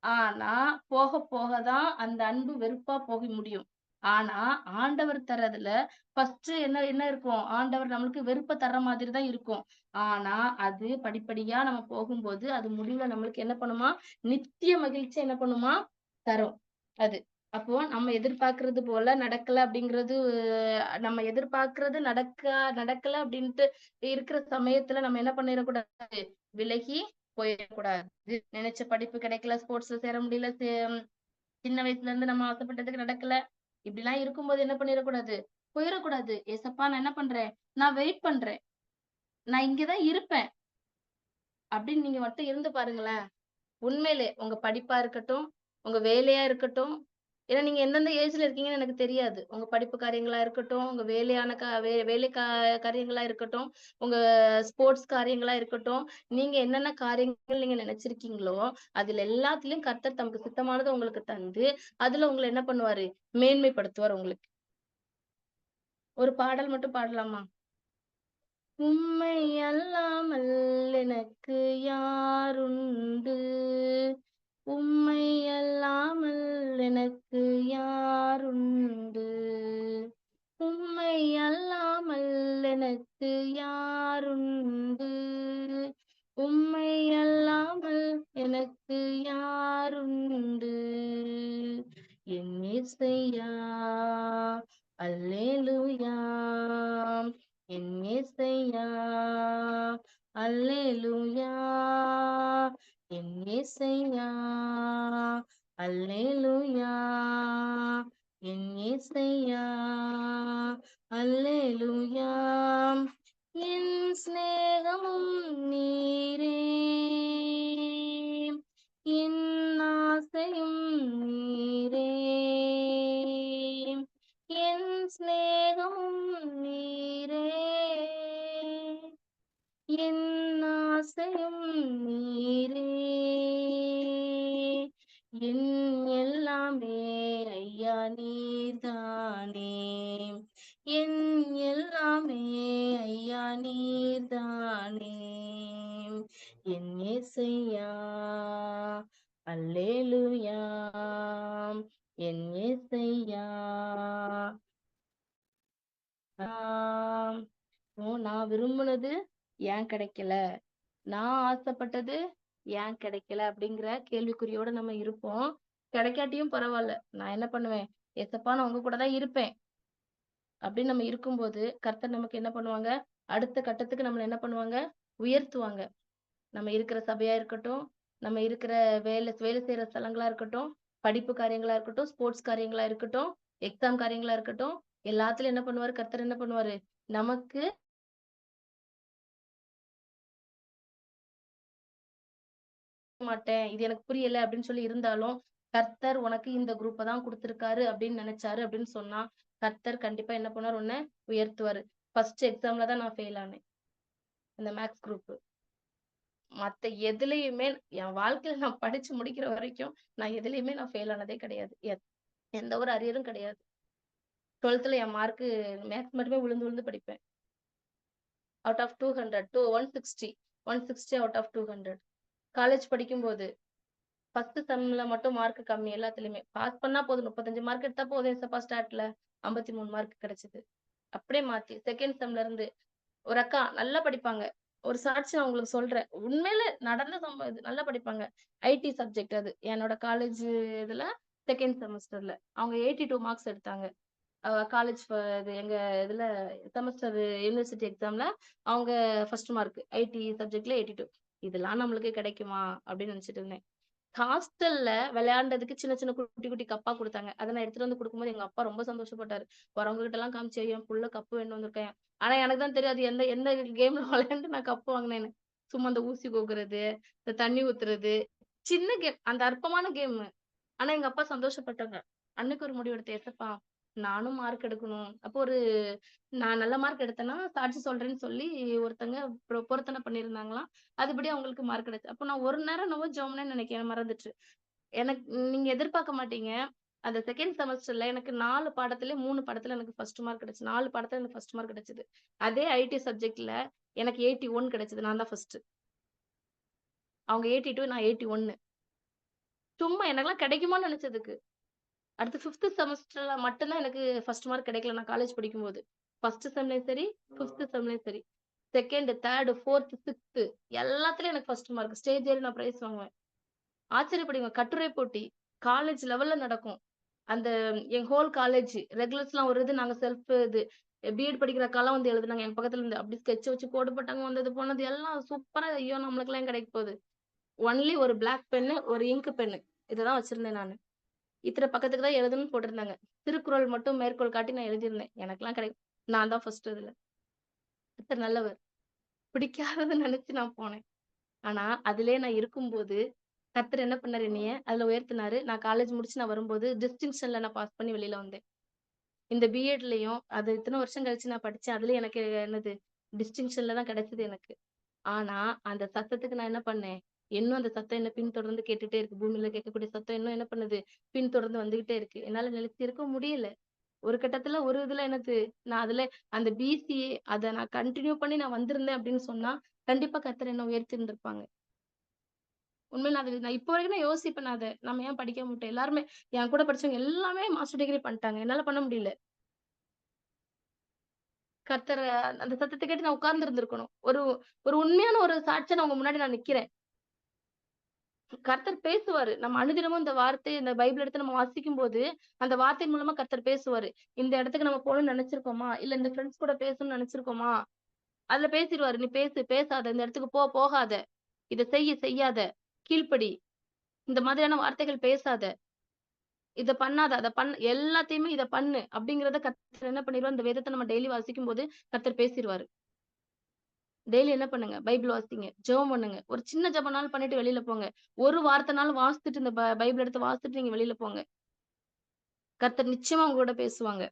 Speaker 1: ஆனா, போக போக தான் அந்த அன்பு வெறுப்பா போக முடியும். ஆனா, ஆண்டவர் தர்றதுல ஃபர்ஸ்ட்டு என்ன என்ன இருக்கும்? ஆண்டவர் நம்மளுக்கு வெறுப்ப தர்ற மாதிரி தான் இருக்கும். ஆனா, அது படிப்படியா நம்ம போகும்போது, அது முடிவுல நம்மளுக்கு என்ன பண்ணுமாம்? நித்திய மகிழ்ச்சிய என்ன பண்ணுமாம்? தரும். அது. அப்போ நம்ம எதிர்பார்க்கிறது போல நடக்கல அப்படிங்கிறது நம்ம எதிர்பார்க்கிறது நடக்கல அப்படின்ட்டு இருக்கிற சமயத்துல நம்ம என்ன பண்ணிடக்கூடாது, விலகி போயிடக்கூடாது. நினைச்ச படிப்பு கிடைக்கல, ஸ்போர்ட்ஸ்ல சேர முடியல, சின்ன வயசுல இருந்து நம்ம ஆசைப்பட்டதுக்கு நடக்கல, இப்படிலாம் இருக்கும்போது என்ன பண்ணிடக்கூடாது, போயிடக்கூடாது. ஏசப்பா நான் என்ன பண்றேன், நான் வெயிட் பண்றேன், நான் இங்கதான் இருப்பேன் அப்படின்னு நீங்க மட்டும் இருந்து பாருங்களேன். உண்மையிலே உங்க படிப்பா இருக்கட்டும், உங்க வேலையா இருக்கட்டும், ஏன்னா நீங்க எந்தெந்த ஏஜ்ல இருக்கீங்கன்னு எனக்கு தெரியாது. உங்க படிப்பு காரியங்களா இருக்கட்டும், உங்க வேலையான வேலை காரியங்களா இருக்கட்டும், உங்க ஸ்போர்ட்ஸ் காரியங்களா இருக்கட்டும், நீங்க என்னென்ன காரியங்கள் நீங்க நினைச்சிருக்கீங்களோ, அதுல எல்லாத்துலயும் கர்த்தர் தமக்கு சித்தமானத உங்களுக்கு தந்து, அதுல உங்கள என்ன பண்ணுவாரு, மேன்மைப்படுத்துவார் உங்களுக்கு. ஒரு பாடல் மட்டும் பாடலாமா? உம்மை அல்லாமல் எனக்கு யாருண்டு, உம்மை அல்லாமல் எனக்கு யாருண்டு, உம்மை அல்லாமல் எனக்கு யாருண்டு, உம்மை அல்லாமல் எனக்கு யாருண்டு, என் இயேசையா அல்லேலூயா, என் இயேசையா அல்லேலூயா, என் இயேசையா அல்லேலூயா, என் இயேசையா அல்லேலூயா, என் சிநேகமும் நீரே, என் ஆசையும் நீரே, என் சிநேகமும் நீரே, என் ஆசையும் நீரே, என் எல்லாமே ஐயா நீர்தானே, என் எல்லாமே ஐயா நீர்தானே, என் இயேசையா அல்லேலூயா, என் இயேசையா நான் விரும்பினது ஏன் கிடைக்கல, நான் ஆசைப்பட்டது ஏன் கிடைக்கல அப்படிங்கிற கேள்விக்குறியோட நம்ம இருப்போம். கிடைக்காட்டியும் பரவாயில்ல, நான் என்ன பண்ணுவேன், ஏசப்பா நான் உங்க கூட தான் இருப்பேன் அப்படின்னு நம்ம இருக்கும்போது கர்த்தர் நமக்கு என்ன பண்ணுவாங்க, அடுத்த கட்டத்துக்கு நம்மள என்ன பண்ணுவாங்க, உயர்த்துவாங்க. நம்ம இருக்கிற சபையா இருக்கட்டும், நம்ம இருக்கிற வேலை செய்யற ஸ்தலங்களா இருக்கட்டும், படிப்பு காரியங்களா இருக்கட்டும், ஸ்போர்ட்ஸ் காரியங்களா இருக்கட்டும், எக்ஸாம் காரியங்களா இருக்கட்டும், எல்லாத்துலயும் என்ன பண்ணுவாரு, கர்த்தர் என்ன பண்ணுவாரு, நமக்கு மாட்டேன், இது எனக்கு புரியல அப்படின்னு சொல்லி இருந்தாலும், கர்த்தர் உனக்கு இந்த குரூப்பை தான் கொடுத்திருக்காரு அப்படின்னு நினைச்சாரு அப்படின்னு சொன்னா, கர்த்தர் கண்டிப்பா என்ன பண்ணுவார், உன்னை உயர்த்துவாரு. ஃபர்ஸ்ட் எக்ஸாம்ல தான் நான் ஃபெயில் ஆனேன், அந்த மேக்ஸ் குரூப். மத்த எதுலயுமே என் வாழ்க்கையில நான் படிச்சு முடிக்கிற வரைக்கும் நான் எதுலயுமே நான் ஃபெயில் ஆனதே கிடையாது. எந்த ஒரு அரியரும் கிடையாது. 12th என் மார்க்கு மேக்ஸ் மட்டுமே விழுந்து விழுந்து படிப்பேன். Out of 200 to 160 160 out of 200. College படிக்கும்போது ஃபர்ஸ்ட் செம்ல மட்டும் மார்க் கம்மி எல்லாத்துலயுமே. பாஸ் பண்ணா போதும், 35 மார்க் எடுத்தா போதும் ஏசப்பா ஸ்டார்ட்ல 53 மார்க் கிடைச்சது. அப்படியே மாத்தி செகண்ட் செம்ல இருந்து ஒரு அக்கா நல்லா படிப்பாங்க. ஒரு சாட்சி நான் உங்களுக்கு சொல்றேன். உண்மையில நடந்த சம்பவம் இது. நல்லா படிப்பாங்க. ஐடி சப்ஜெக்ட் அது. என்னோட காலேஜ் இதுல செகண்ட் செமஸ்டர்ல. அவங்க 82 மார்க்ஸ் எடுத்தாங்க. காலேஜ் இது எங்க இதுல செமஸ்டர் யூனிவர்சிட்டி எக்ஸாம்ல அவங்க ஃபர்ஸ்ட் மார்க் ஐடி சப்ஜெக்ட்ல 82. இதெல்லாம் நம்மளுக்கு கிடைக்குமா அப்படின்னு நினைச்சிட்டு இருந்தேன். ஹாஸ்டல்ல விளையாண்டதுக்கு சின்ன சின்ன குட்டி குட்டி கப்பா கொடுத்தாங்க. அதை நான் எடுத்துட்டு வந்து கொடுக்கும்போது எங்க அப்பா ரொம்ப சந்தோஷப்பட்டாரு. வரவங்க கிட்ட எல்லாம் காமிச்சு, என் புள்ள கப்பு வேணும் வந்திருக்கேன். ஆனா எனக்கு தான் தெரியாது எந்த எந்த கேம்ல விளையாண்டு நான் கப்பு வாங்கினேன்னு. சும்மா அந்த ஊசி கோக்குறது, இந்த தண்ணி ஊத்துறது, சின்ன கேம், அந்த அற்பமான கேம். ஆனா எங்க அப்பா சந்தோஷப்பட்டாங்க. அன்னைக்கு ஒரு முடிவு எடுத்தேன், ஏசப்பா நானும் மார்க் எடுக்கணும். அப்போ நான் நல்ல மார்க் எடுத்தேன்னா சாட்சி சொல்றேன்னு சொல்லி ஒருத்தங்க பொருத்தனை பண்ணியிருந்தாங்களாம். அதுபடி அவங்களுக்கு மார்க் கிடைச்சு. அப்போ நான் ஒரு நேரம் என்னவோ ஜெபம்னே நினைக்கிறேன், மறந்துட்டு. எனக்கு நீங்க எதிர்பார்க்க மாட்டீங்க. அந்த செகண்ட் செமஸ்டர்ல எனக்கு 4 பாடத்துல 3 பாடத்துல எனக்கு ஃபர்ஸ்ட் மார்க் கிடைச்சு. 4 பாடத்துல எனக்கு ஃபர்ஸ்ட் மார்க் கிடைச்சது. அதே ஐடி சப்ஜெக்ட்ல எனக்கு 81 கிடைச்சது. நான் தான் ஃபர்ஸ்ட். அவங்க 82, நான் 81. சும்மா எனக்கெல்லாம் கிடைக்குமான்னு நினைச்சதுக்கு. அடுத்து 5th செமஸ்டர்ல மட்டும் தான் எனக்கு ஃபர்ஸ்ட் மார்க் கிடைக்கல, நான் காலேஜ் படிக்கும்போது. ஃபர்ஸ்ட் செம்லயும் சரி, 5th செம்லயும் சரி. செகண்ட், தேர்ட், ஃபோர்த், 6th எல்லாத்துலயும் எனக்கு ஃபர்ஸ்ட் மார்க். ஸ்டேஜ் ஏறி நான் பிரைஸ் வாங்குவேன். ஆச்சரியப்படுவீங்க. கட்டுரை போட்டி காலேஜ் லெவல்ல நடக்கும். அந்த என் ஹோல் காலேஜ் ரெகுலர்ஸ்லாம் ஒரு இது நாங்க செல்ஃப் இது பிஎட் படிக்கிற அக்காலாம் வந்து எழுதுனாங்க. எங்க பக்கத்துல இருந்து. அப்படி ஸ்கெட்ச் வச்சு கோடு போட்டாங்க. வந்தது போனது எல்லாம் சூப்பரா ஐயோ! நம்மளுக்கெல்லாம் எங்க கிடைக்க போகுது. ஒன்லி ஒரு பிளாக் பென்னு, ஒரு இங்க் பென்னு. இததான் வச்சிருந்தேன் நானு. இத்தன பக்கத்துக்கு தான் எழுதணும்னு போட்டிருந்தாங்க. திருக்குறள் மட்டும் மேற்கோள் காட்டி நான் எழுதியிருந்தேன். எனக்கெல்லாம் நான் தான் ஃபர்ஸ்ட் இதுல. கர்த்தர் நல்லவர். பிடிக்காதத நினைச்சு நான் போனேன். ஆனா, அதிலேயே நான் இருக்கும்போது, கர்த்தர் என்ன பண்ணாரு என்னைய, அதுல உயர்த்தினாரு. நான் காலேஜ் முடிச்சு நான் வரும்போது, டிஸ்டிங்ஷன்ல நான் பாஸ் பண்ணி வெளில வந்தேன். இந்த பிஎட்லயும் அது இத்தன வருஷம் கழிச்சு நான் படிச்சேன். அதுலயும் எனக்கு என்னது டிஸ்டிங்ஷன்ல தான் கிடைச்சது எனக்கு. ஆனா, அந்த சத்தத்துக்கு நான் என்ன பண்ணேன், இன்னும் அந்த சத்தம் என்ன பின்தொடர்ந்து கேட்டுட்டே இருக்கு. பூமியில கேட்கக்கூடிய சத்தம் இன்னும் என்ன பண்ணுது, பின்தொடர்ந்து வந்துகிட்டே இருக்கு. என்னால நிலைச்சு இருக்க முடியல. ஒரு கட்டத்துல ஒரு இதுல என்னது, நான் அதுல அந்த பிசிஏ அத நான் கன்டின்யூ பண்ணி நான் வந்திருந்தேன் அப்படின்னு சொன்னா, கண்டிப்பா கர்த்தர் என்ன உயர்த்தி இருந்திருப்பாங்க. உண்மையில நான் இப்ப வரைக்கும் நான் யோசிப்பேன் நான் அத. நம்ம ஏன் படிக்காம விட்டோம். எல்லாருமே என் கூட படிச்சவங்க எல்லாமே மாஸ்டர் டிகிரி பண்ணிட்டாங்க. என்னால பண்ண முடியல. கர்த்தர அந்த சத்தத்த கேட்டு நான் உட்கார்ந்து இருந்திருக்கணும். ஒரு ஒரு உண்மையான ஒரு சாட்சியா நான் உங்க முன்னாடி நான் நிக்கிறேன். கர்த்தர் பேசுவாரு. நம்ம அனுதினமும் இந்த வார்த்தை, இந்த பைபிள் எடுத்து நம்ம வாசிக்கும்போது, அந்த வார்த்தை மூலமா கர்த்தர் பேசுவாரு. இந்த இடத்துக்கு நம்ம போணும்னு நெனச்சிருக்கோமா? இல்ல இந்த ஃபிரெண்ட்ஸ் கூட பேசணும்னு நெனச்சிருக்கோமா? அதுல பேசிருவாரு. நீ பேசு, பேசாத. இந்த இடத்துக்கு போ, போகாத. இத செய்யு, செய்யாத. கீழ்ப்படி. இந்த மாதிரியான வார்த்தைகள் பேசாத. இத பண்ணாத, அத எல்லாத்தையுமே இத பண்ணு. அப்படிங்கிறத கர்த்தர் என்ன பண்ணிருவாரு, இந்த வேதத்த நம்ம டெய்லி வாசிக்கும்போது கர்த்தர் பேசிருவாரு. டெய்லி என்ன பண்ணுங்க? பைபிள் வாசிங்க. ஜெபம் பண்ணுங்க. ஒரு சின்ன ஜெபம்னாலும் பண்ணிட்டு வெளில போங்க. ஒரு வார்த்தைனாலும் வாசிச்சுட்டு இந்த பைபிள் எடுத்து வாசிச்சுட்டு நீங்க வெளில போங்க. கர்த்தர் நிச்சயமா உங்களோட பேசுவாங்க.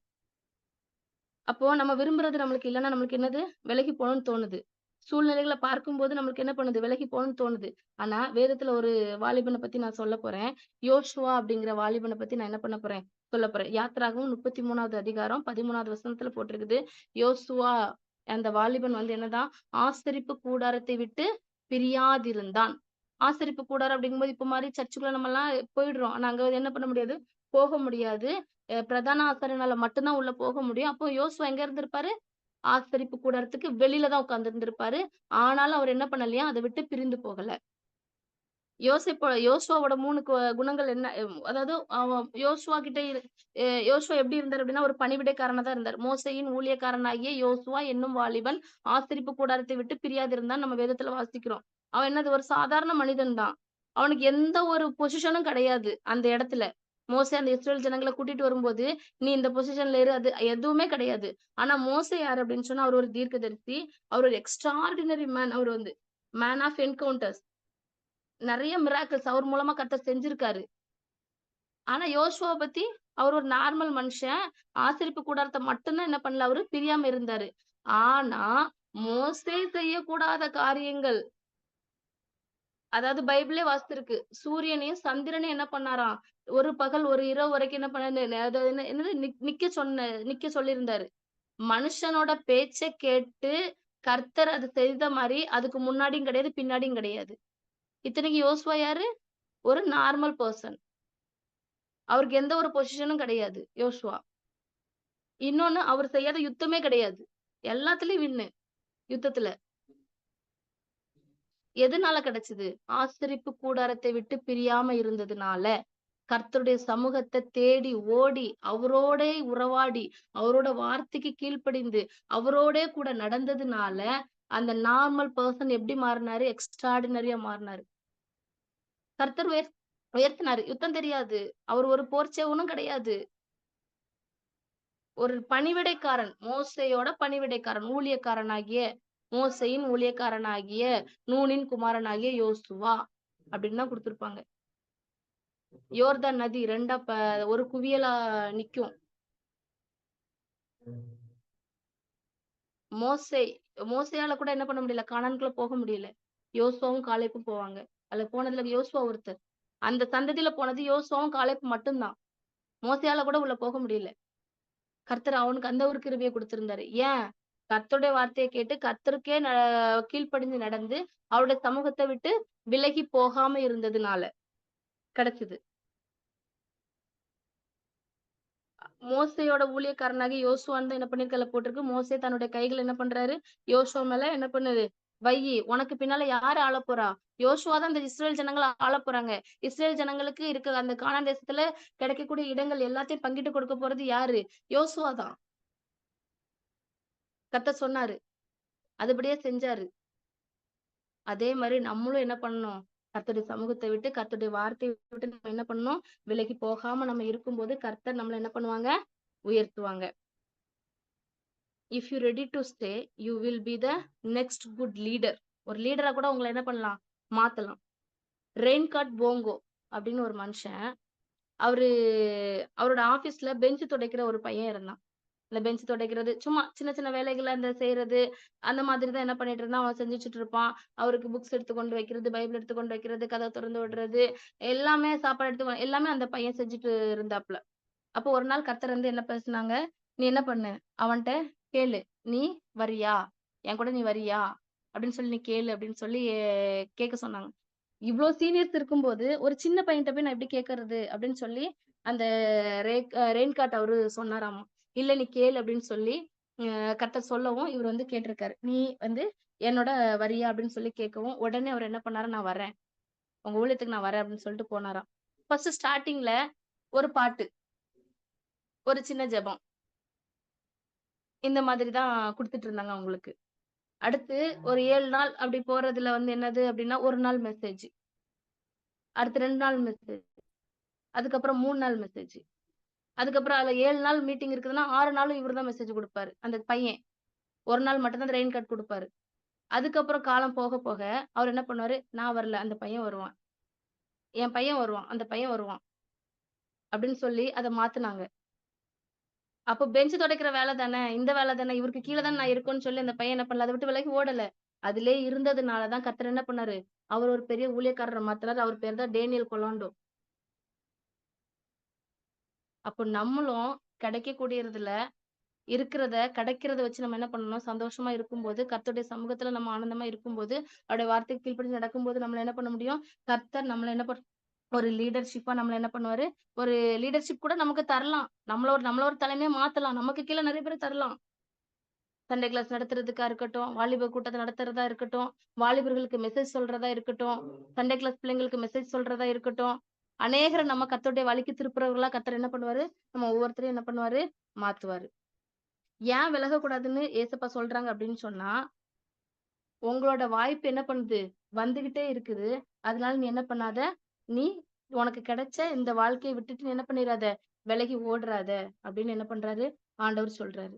Speaker 1: அப்போ நம்ம விரும்புறது நம்மளுக்கு இல்லன்னா நம்மளுக்கு என்னது? விலகி போணும்னு தோணுது. சூழ்நிலைகள பார்க்கும்போது நம்மளுக்கு என்ன பண்ணுது? விலகி போணும்னு தோணுது. ஆனா, வேதத்துல ஒரு வாலிபன பத்தி நான் சொல்லப் போறேன். யோசுவா அப்படிங்கிற வாலிபன பத்தி நான் என்ன பண்ண போறேன்? சொல்லப் போறேன். யாத்திராகமம் 33வது அதிகாரம் 13வது வசனத்துல போட்டிருக்குது. யோசுவா அந்த வாலிபன் வந்து என்னதான்? ஆசரிப்பு கூடாரத்தை விட்டு பிரியாதிருந்தான். ஆசரிப்பு கூடாரம் அப்படிங்கும்போது இப்ப மாரி சர்ச்சுக்குள்ள நம்மலாம் போயிடுறோம். ஆனா அங்க என்ன பண்ண முடியாது? போக முடியாது. பிரதான ஆசாரியனால மட்டும் தான் உள்ள போக முடியும். அப்போ யோசுவா எங்க இருந்திருப்பாரு? ஆசரிப்பு கூடாரத்துக்கு வெளியில தான் உட்கார்ந்து இருந்திருப்பாரு. ஆனாலும் அவர் என்ன பண்ணலையாம், அத விட்டு பிரிந்து போகல. யோசுவாவோட 3 குணங்கள் என்ன? அதாவது யோசுவா கிட்ட யோசுவா எப்படி இருந்தாரு அப்படின்னா, ஒரு பணிவிடைக்காரனா தான் இருந்தார். மோசேயின் ஊழியக்காரனாகிய யோசுவா என்னும் வாலிபன் ஆசரிப்பு கூடாரத்தை விட்டு பிரியாதிருந்தான் நம்ம வேதத்துல வாசிக்கிறோம். அவன் என்னது ஒரு சாதாரண மனிதன் தான். அவனுக்கு எந்த ஒரு பொசிஷனும் கிடையாது அந்த இடத்துல. மோசே அந்த இஸ்ரவேல் ஜனங்கள கூட்டிட்டு வரும்போது, நீ இந்த பொசிஷன்ல இரு அது எதுவுமே கிடையாது. ஆனா மோசே யாரு அப்படின்னு சொன்னா, அவர் ஒரு தீர்க்கதரிசி. அவர் ஒரு எக்ஸ்ட்ரார்டினரி மேன். அவர் வந்து மேன் ஆஃப் என்கவுண்டர்ஸ். நெறைய மிராக்கிள்ஸ் அவர் மூலமா கர்த்தர் செஞ்சிருக்காரு. ஆனா யோசுவாவ பத்தி அவர் ஒரு நார்மல் மனுஷன். ஆசரிப்பு கூடாரத்த மட்டும் தான் என்ன பண்ணல அவரு பிரியாம இருந்தாரு. ஆனா மோசே செய்யக்கூடாத காரியங்கள் அதாவது பைபிளே வாசிச்சிருக்கு. சூரியனையும், சந்திரனையும் என்ன பண்ணாராம்? ஒரு பகல், ஒரு இரவு வரைக்கும் என்ன பண்ண அது என்னது நிக்க சொல்லியிருந்தாரு. மனுஷனோட பேச்ச கேட்டு கர்த்தர் அது செய்த மாரி அதுக்கு முன்னாடியும் கிடையாது, பின்னாடியும் கிடையாது. இத்தனைக்கு யோசுவா யாரு? ஒரு நார்மல் பெர்சன். அவருக்கு எந்த ஒரு பொசிஷனும் கிடையாது, யோசுவா. இன்னொன்னு அவர் செய்யாத யுத்தமே கிடையாது. எல்லாத்துலயும் வின்னு, யுத்தத்துல. எதனால கிடைச்சது? ஆசரிப்பு கூடாரத்தை விட்டு பிரியாம இருந்ததுனால. கர்த்தருடைய சமூகத்த தேடி ஓடி, அவரோடே உறவாடி, அவரோட வார்த்தைக்கு கீழ்ப்படிந்து, அவரோடே கூட நடந்ததுனால, அந்த நார்மல் பெர்சன் எப்படி மாறுனாரு? எக்ஸ்ட்ரார்டினரியா மாறுனாரு. கர்த்தர் உயர்த்தினாரு. யுத்தம் தெரியாது. அவர் ஒரு போர்ச்சேவகனும் கிடையாது. ஒரு பணிவிடைக்காரன். மோசேயோட பணிவிடைக்காரன். மோசேயின் ஊழியக்காரனாகிய நூனின் குமாரனாகிய யோசுவா அப்படின்னு தான் குடுத்திருப்பாங்க. யோர்தான் நதி 2ஆ ஒரு குவியலா நிக்கும். மோசே மோசேயால கூட என்ன பண்ண முடியல? கானான்குள்ள போக முடியல. யோசுவாவும் காலேபும் போவாங்க. அதுல போனதுல யோசுவா ஒருத்தர். அந்த சந்ததியில போனது யோசுவாவும் காலேபும் மட்டும் தான். மோசேயால கூட உள்ள போக முடியல. கர்த்தர் அவனுக்கு அந்த ஒரு கிருபைய குடுத்திருந்தாரு. ஏன்? கர்த்தருடைய வார்த்தைய கேட்டு கர்த்தருக்கே கீழ்ப்படிஞ்சு நடந்து, அவருடைய சமூகத்த விட்டு விலகி போகாம இருந்ததுனால கிடைச்சது. மோசேயோட ஊழியக்காரனாகிய யோசுவான்னு தான் என்ன பண்ணிருக்கு அதுல போட்டிருக்கு. மோசே தன்னுடைய கைகள என்ன பண்றாரு? யோசுவா மேல என்ன பண்ணுது? வையி. உனக்கு பின்னால யாரு ஆளப் போறா? யோசுவா தான் இந்த இஸ்ரவேல் ஜனங்கள ஆளப் போறாங்க. இஸ்ரவேல் ஜனங்களுக்கு இருக்க அந்த கானான் தேசத்துல கிடைக்கக்கூடிய இடங்கள் எல்லாத்தையும் பங்கிட்டு கொடுக்க போறது யாரு? யோசுவா தான். கர்த்தர் சொன்னாரு. அதுபடியே செஞ்சாரு. அதே மாரி நம்மளும் என்ன பண்ணணும்? கர்த்தருடைய சமூகத்த விட்டு, கர்த்தருடைய வார்த்தைய விட்டு நம்ம என்ன பண்ணணும்? விலகி போகாம நம்ம இருக்கும்போது, கர்த்தர் நம்மள என்ன பண்ணுவாங்க? உயர்த்துவாங்க. If you ready to stay, you will be the next good leader. ஒரு லீடரா கூட உங்கள என்ன பண்ணலாம்? மாத்தலாம். ரெயின்காட் போங்கோ அப்படின்னு ஒரு மனுஷன், அவரு அவரோட ஆபீஸ்ல பெஞ்ச் துடைக்கிற ஒரு பையன் இருந்தான். இந்த பெஞ்ச் துடைக்கிறது, சும்மா சின்ன சின்ன வேலைகள அந்த செய்றது, அந்த மாதிரி தான் என்ன பண்ணிட்டு இருந்தான், அவன் செஞ்சுட்டு இருப்பான். அவருக்கு புக்ஸ் எடுத்து கொண்டு வைக்கிறது, பைபிள் எடுத்து கொண்டு வைக்கிறது, கதவ தொறந்து விடுறது, எல்லாமே சாப்பாடு எல்லாமே அந்த பையன் செஞ்சுட்டு இருந்தாப்ல. அப்போ ஒரு நாள் கர்த்தர் வந்து என்ன பேசுனாங்க, "நீ என்ன பண்ணு, அவன்ட்ட கேளு. நீ வரியா? என் கூட நீ வரியா? அப்படின்னு சொல்லி நீ கேளு" அப்படின்னு சொல்லி கேட்க சொன்னாங்க. இவ்ளோ சீனியர்ஸ் இருக்கும்போது, ஒரு சின்ன பையன்ட்ட போய் நான் எப்படி கேட்கறது? அப்படின்னு சொல்லி அந்த ரெயின்காட் அவரு சொன்னாராமா. "இல்ல நீ கேளு" அப்படின்னு சொல்லி கர்த்தர் சொல்லவும், இவரு வந்து கேட்டிருக்காரு. "நீ வந்து என்னோட வரியா?" அப்படின்னு சொல்லி கேட்கவும், உடனே அவரு என்ன பண்ணாரு, "நான் வரேன். உங்க ஊழியத்துக்கு நான் வரேன்" அப்படின்னு சொல்லிட்டு போனாராம். ஃபர்ஸ்ட் ஸ்டார்ட்டிங்ல ஒரு பாட்டு, ஒரு சின்ன ஜெபம். இந்த மாதிரி தான் குடுத்துட்டு இருந்தாங்க அவங்களுக்கு. அடுத்து ஒரு 7 நாள் அப்படி போறதுல வந்து என்னது அப்படின்னா, 1 நாள் மெசேஜ். அடுத்து 2 நாள் மெசேஜ். அதுக்கப்புறம் 3 நாள் மெசேஜ். அதுக்கப்புறம் அதுல 7 நாள் மீட்டிங் இருக்குதுன்னா, 6 நாளும் இவரு தான் மெசேஜ் குடுப்பாரு. அந்த பையன். 1 நாள் மட்டும் தான் அந்த ரெயின் கோட் குடுப்பாரு. அதுக்கப்புறம் காலம் போக போக, அவரு என்ன பண்ணுவாரு, "நான் வரல. அந்த பையன் வருவான். என் பையன் வருவான். அந்த பையன் வருவான்." அப்படின்னு சொல்லி அத மாத்துனாங்க. அப்போ பெஞ்ச் துடைக்கிற வேல தானே, இந்த வேல தானே, இவருக்கு கீழ தானே நான் இருக்கேன்னு சொல்லி அந்த பையன் என்ன பண்ணல, அத விட்டு விலகி ஓடல. அதிலேயே இருந்ததுனால தான் கர்த்தர் என்ன பண்ணாரு, அவர் ஒரு பெரிய ஊழியக்காரர மாத்துனாரு. அவர் பேரு தான் டேனியல் கொலாண்டோ. அப்போ நம்மளும் கிடைக்கக்கூடியதுல கிடைக்கிறத வச்சு நம்ம என்ன பண்ணணும், சந்தோஷமா இருக்கும்போது, கர்த்தருடைய சமூகத்துல நம்ம ஆனந்தமா இருக்கும்போது, அவருடைய வார்த்தைக்கு கீழ்ப்படிஞ்சு நடக்கும்போது, நம்மள என்ன பண்ண முடியும்? கர்த்தர் நம்மள என்ன ஒரு லீடர்ஷிப்பா நம்மள என்ன பண்ணுவாரு? ஒரு லீடர்ஷிப் கூட நமக்கு தரலாம். நம்மள ஒரு தலைமையா மாத்தலாம். நமக்கு கீழ நெறைய பேர தரலாம். சண்டே கிளாஸ் நடத்துறதுக்கா இருக்கட்டும், வாலிப கூட்டத்த நடத்துறதா இருக்கட்டும், வாலிபர்களுக்கு மெசேஜ் சொல்றதா இருக்கட்டும், சண்டே கிளாஸ் பிள்ளைங்களுக்கு மெசேஜ் சொல்றதா இருக்கட்டும். அநேகர நம்ம கர்த்தருடைய வழிக்கு திருப்புறவர்களா கர்த்தர் என்ன பண்ணுவாரு? நம்ம ஒவ்வொருத்தரையும் என்ன பண்ணுவாரு? மாத்துவாரு. ஏன் விலகக்கூடாதுன்னு ஏசப்பா சொல்றாங்க அப்படின்னு சொன்னா, உங்களோட வாய்ப்பு என்ன பண்ணுது? வந்துகிட்டே இருக்குது. அதனால நீ என்ன பண்ணாத? நீ உனக்கு கிடைச்ச இந்த வாழ்க்கைய விட்டுட்டு நீ என்ன பண்ணிறாத? விலகி ஓடுறாத அப்படின்னு என்ன பண்றாரு? ஆண்டவர் சொல்றாரு.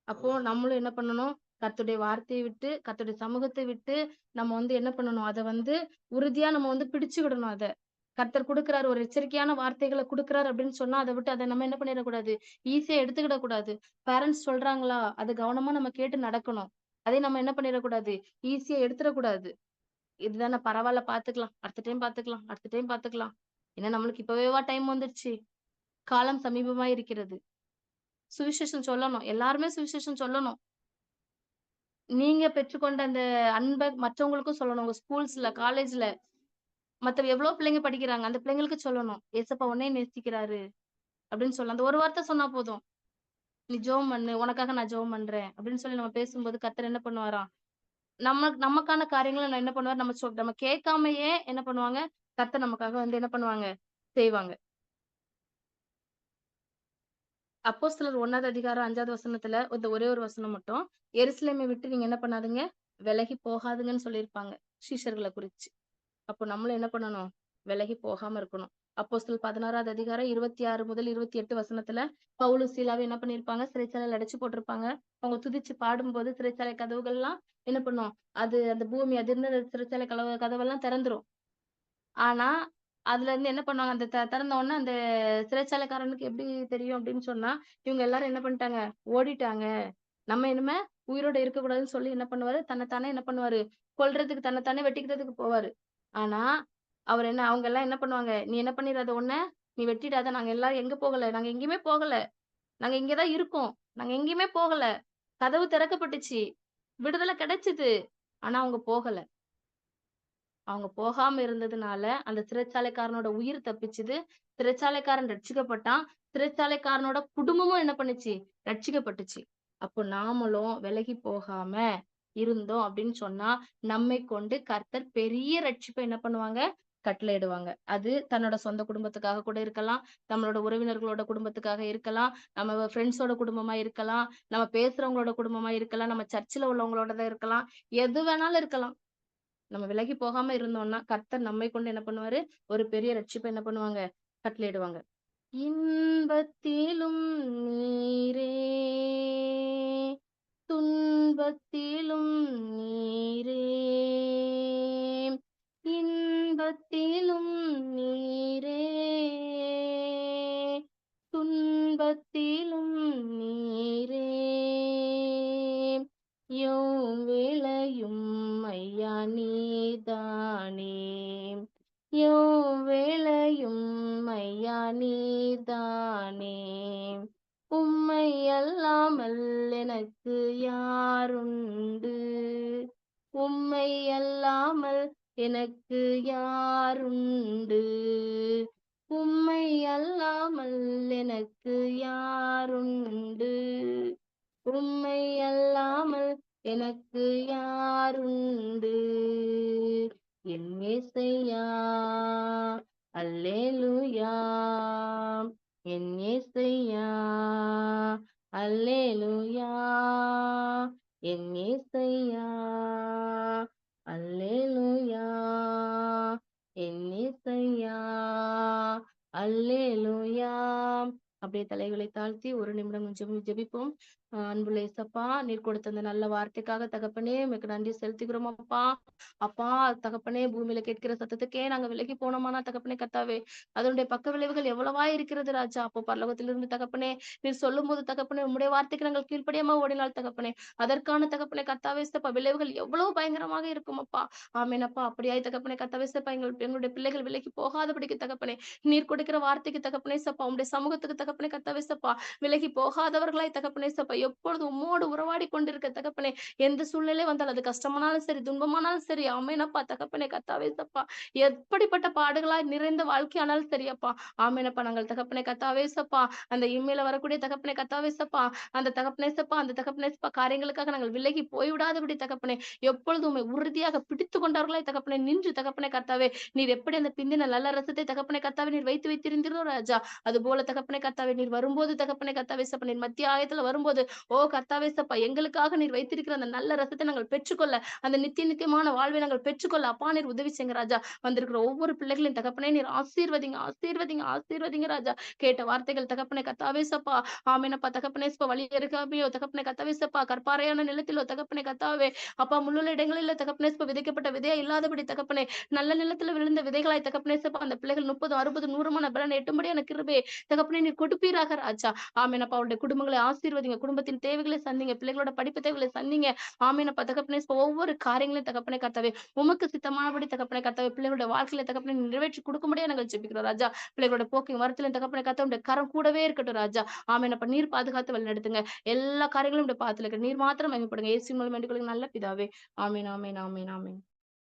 Speaker 1: அப்போ நம்மளும் என்ன பண்ணணும்? கர்த்தருடைய வார்த்தைய விட்டு, கர்த்தருடைய சமூகத்த விட்டு, நம்ம வந்து என்ன பண்ணணும்? அத வந்து உறுதியா நம்ம வந்து பிடிச்சுக்கிடணும் அத. கர்த்தர் குடுக்குறாரு, ஒரு எச்சரிக்கையான வார்த்தைகள குடுக்குறாரு அப்படின்னு சொன்னா, அத விட்டு அத நம்ம என்ன பண்ணிறக்கூடாது? ஈஸியா எடுத்துக்கிடக் கூடாது. பேரண்ட்ஸ் சொல்றாங்களா? அத கவனமா நம்ம கேட்டு நடக்கணும். அதே நம்ம என்ன பண்ணிறக்கூடாது? ஈஸியா எடுத்துறக்கூடாது. இதுதானே பரவால்ல பாத்துக்கலாம். அடுத்த டைம் பாத்துக்கலாம். அடுத்த டைம் பாத்துக்கலாம். ஏன்னா நம்மளுக்கு இப்பவேவா டைம் வந்துருச்சு. காலம் சமீபமா இருக்கிறது. சுவிசேஷம் சொல்லணும். எல்லாருமே சுவிசேஷம் சொல்லணும். நீங்க பெற்றுக்கொண்ட அந்த அன்ப மற்றவங்களுக்கும் சொல்லணும். உங்க ஸ்கூல்ஸ்ல, காலேஜ்ல மத்த எவ்வளோ பிள்ளைங்க படிக்கிறாங்க. அந்த பிள்ளைங்களுக்கு சொல்லணும். ஏசப்பா உன்னையும் நேசிக்கிறாரு அப்படின்னு சொல்லலாம். அந்த ஒரு வார்த்தை சொன்னா போதும். நீ ஜெபம் பண்ணு. உனக்காக நான் ஜெபம் பண்றேன் அப்படின்னு சொல்லி நம்ம பேசும்போது கர்த்தர் என்ன பண்ணுவாராம்? நமக்கான காரியங்கள நான் என்ன பண்ணுவாரு? நம்ம கேட்காமயே என்ன பண்ணுவாங்க? கர்த்தர் நமக்காக வந்து என்ன பண்ணுவாங்க? செய்வாங்க. அப்போஸ்தலர் 1வது அதிகாரம் 5வது வசனத்துல இந்த ஒரே ஒரு வசனம் மட்டும். எருசலேமை விட்டு நீங்க என்ன பண்ணாதீங்க? விலகி போகாதீங்கன்னு சொல்லியிருப்பாங்க. சீஷர்கள குறிச்சு. அப்போ நம்மளும் என்ன பண்ணணும்? விலகி போகாம இருக்கணும். அப்போஸ்தலர் 16வது அதிகாரம் 26 முதல் 28 வசனத்துல பவுலும் சீலாவும் என்ன பண்ணியிருப்பாங்க? சிறைச்சாலையில அடைச்சு போட்டிருப்பாங்க. அவங்க துதிச்சு பாடும்போது சிறைச்சாலை கதவுகள்லாம் என்ன பண்ணும்? அந்த பூமி அதிர்ந்து அந்த சிறைச்சாலை கதவெல்லாம் திறந்துரும். ஆனா, அதுல இருந்து என்ன பண்ணுவாங்க? அந்த திறந்த உடனே அந்த சிறைச்சாலைக்காரனுக்கு எப்படி தெரியும் அப்படின்னு சொன்னா, இவங்க எல்லாரும் என்ன பண்ணிட்டாங்க? ஓடிட்டாங்க. நம்ம இனிமே உயிரோட இருக்கக்கூடாதுன்னு சொல்லி என்ன பண்ணுவாரு? தன்னைத்தானே என்ன பண்ணுவாரு? கொல்றதுக்கு தன்னைத்தானே வெட்டிக்கிறதுக்கு போவாரு. ஆனா, அவங்க எல்லாம் என்ன பண்ணுவாங்க? "நீ என்ன பண்ணிறாத உன்ன? நீ வெட்டிடாத. நாங்க எல்லாரும் எங்க போகல. நாங்க எங்கேயுமே போகல. நாங்க இங்க தான் இருக்கோம். நாங்க எங்கேயுமே போகல. கதவு திறக்கப்பட்டுச்சு. விடுதலை கிடைச்சுது. ஆனா அவங்க போகல." அவங்க போகாம இருந்ததுனால, அந்த சிறைச்சாலைக்காரனோட உயிர் தப்பிச்சுது. சிறைச்சாலைக்காரன் ரட்சிக்கப்பட்டான். சிறைச்சாலைக்காரனோட குடும்பமும் என்ன பண்ணுச்சு? ரட்சிக்கப்பட்டுச்சு. அப்போ நாமளும் விலகி போகாம, இருந்தோம் அப்படின்னு சொன்னா, நம்மை கொண்டு கர்த்தர் பெரிய ரட்சிப்பை என்ன பண்ணுவாங்க? கட்டளையிடுவாங்க. அது தன்னோட சொந்த குடும்பத்துக்காக கூட இருக்கலாம். நம்மளோட உறவினர்களோட குடும்பத்துக்காக இருக்கலாம். நம்ம ஃப்ரெண்ட்ஸோட குடும்பமா இருக்கலாம். நம்ம பேசுறவங்களோட குடும்பமா இருக்கலாம். நம்ம சர்ச்சுல உள்ளவங்களோடதா இருக்கலாம். எது வேணாலும் இருக்கலாம். நம்ம விலகி போகாம இருந்தோம்னா, கர்த்தர் நம்மை கொண்டு என்ன பண்ணுவாரு? ஒரு பெரிய ரட்சிப்பை என்ன பண்ணுவாங்க? கட்டளையிடுவாங்க. இன்பத்திலும் நீரே, துன்பத்திலும் நீரே, இன்பத்திலும் நீரே, துன்பத்திலும் நீரே, யோம் வேளையும் ஐயா நீதானே, யோம் வேளையும் ஐயா நீதானே, உம்மை அல்லாமல் எனக்கு யாருண்டு, உம்மை அல்லாமல் எனக்கு யாருண்டு, உம்மை அல்லாமல் எனக்கு யாருண்டு, உம்மை அல்லாமல் எனக்கு யாருண்டு, என் யேசய்யா அல்லேலூயா, என் யேசய்யா அல்லேலூயா, என் யேசய்யா அல்லேலூயா, என் யேசய்யா அல்லேலூயா. அப்படியே தலைகளை தாழ்த்தி ஒரு நிமிடம் ஜெபிப்போம். அன்புள்ள இயேசப்பா, நீர் கொடுத்த அந்த நல்ல வார்த்தைக்காக தகப்பனே உமக்கு நன்றி செலுத்துகிறோம் அப்பா. அப்பா தகப்பனே, பூமியில கேட்கிற சத்தத்துக்கே நாங்க விலகி போனோமானா தகப்பனே கர்த்தாவே, அதனுடைய பக்க விளைவுகள் எவ்வளவா இருக்கிறது ராஜா. அப்போ பரலோகத்திலிருந்து தகப்பனே, நீர் சொல்லும்போது தகப்பனே உம்முடைய வார்த்தைக்கு நாங்கள் கீழ்ப்படியாம ஓடினால் தகப்பனே, அதற்கான தகப்பனே கர்த்தாவே ஸ்தப்பா விளைவுகள் எவ்வளவு பயங்கரமாக இருக்கும் அப்பா. ஆமென் அப்பா. அப்படியாய் தகப்பனே கர்த்தாவே ஸ்தப்பா எங்களுடைய பிள்ளைகள் விலகி போகாதபடிக்கு தகப்பனே, நீர் கொடுக்கிற வார்த்தைக்கு தகப்பனே சப்பா, உம்முடைய சமூகத்துக்கு தகப்பனே கர்த்தாவே சப்பா, விலகி போகாதவர்களாய் தகப்பனே சப்பா, எப்பொழுது உம்மோடு உறவாடி கொண்டிருக்க தகப்பனே, எந்த சூழ்நிலை வந்தாலும் அது கஷ்டமானாலும் சரி, துன்பமானாலும் சரி, ஆமெனப்பா தகப்பனே கர்த்தாவே சப்பா, எப்படிப்பட்ட பாடுகளாய் நிறைந்த வாழ்க்கையானாலும் சரி அப்பா, ஆமெனப்பா நாங்கள் தகப்பனே கர்த்தாவே சப்பா, அந்த இம்மையில வரக்கூடிய தகப்பனே கர்த்தாவே சப்பா, அந்த தகப்பனே சப்பா, அந்த தகப்பனே சப்பா காரியங்களுக்காக நாங்கள் விலகி போய்விடாதபடி தகப்பனே, எப்பொழுதும் உம்மை உறுதியாக பிடித்துக் கொண்டவர்களாய் தகப்பனே நின்று தகப்பனே கர்த்தாவே, நீர் எப்படி அந்த பிந்தின நல்ல ரசத்தை தகப்பனே கர்த்தாவே நீர் வைத்து வைத்திருந்தீரோ ராஜா, அதுபோல தகப்பனே கர்த்தாவே நீர் வரும்போது தகப்பனே கர்த்தாவே சப்பா, நீர் மத்திய ஆயத்துல வரும்போது, ஓ கர்த்தாவே சப்பா, எங்களுக்காக நீர் வைத்திருக்கிற அந்த நல்ல ரசத்தை நாங்கள் பெற்றுக்கொள்ள, அந்த நித்திய நித்தியமான வாழ்வை நாங்கள் பெற்றுக்கொள்ள அப்பா நீர் உதவி செய்யுங்க ராஜா. வந்திருக்கிற ஒவ்வொரு பிள்ளைகளின் தகப்பனே நீர் ஆசீர்வதிங்க, ஆசீர்வதிங்க, ஆசீர்வதிங்க ராஜா. கேட்ட வார்த்தைகள் தகப்பனே கர்த்தாவே சப்பா, ஆமெனப்பா தகப்பனே சப்பா, வழி இருக்காமையோ தகப்பனே கர்த்தாவே சப்பா, கற்பாறையான நிலத்திலோ தகப்பனே கர்த்தாவே, அப்பா முள்ளுள்ள இடங்களில் தகப்பனே சப்பா, விதைக்கப்பட்ட விதையா இல்லாதபடி தகப்பனே, நல்ல நிலத்துல விழுந்த விதைகளாய் தகப்பனே சப்பா, அந்த பிள்ளைகள் 30, 60, 100 பலன் எட்டும்படியான கிருபையை தகப்பனே நீர் கொடுப்பீராக ராஜா. ஆமெனப்பா அவருடைய குடும்பங்களை ஆசீர்வதிங்க, குடும்பத்தின் தேவைகளை சந்திங்க, பிள்ளைகளோட படிப்பு தேவைகளை சந்திங்க. ஆமெனப்பா தகப்பனே ஒவ்வொரு காரியங்களையும் தகப்பனே கர்த்தாவே உமக்கு சித்தமானபடி தகப்பனே கர்த்தாவே பிள்ளைகளோட வாழ்க்கையில தகப்பனே நிறைவேற்றி கொடுக்கும்படியா நாங்கள் ஜெபிக்கிறோம் ராஜா. பிள்ளைகளோட போக்கின் வரத்திலும் தகப்பனே கர்த்தாவுடைய கரம் கூடவே இருக்கட்டும் ராஜா. ஆமெனப்பா நீர் பாதுகாத்து வழிநடத்துங்க. எல்லா காரியங்களும் உடைய பாதத்துல இருக்கு. நீர் மாத்திரம் மகிமைப்படுங்க. இயேசுவின் மூலம் வேண்டிக் கொள்ளுங்க நல்ல பிதாவே. ஆமென், ஆமென், ஆமென், ஆமென்.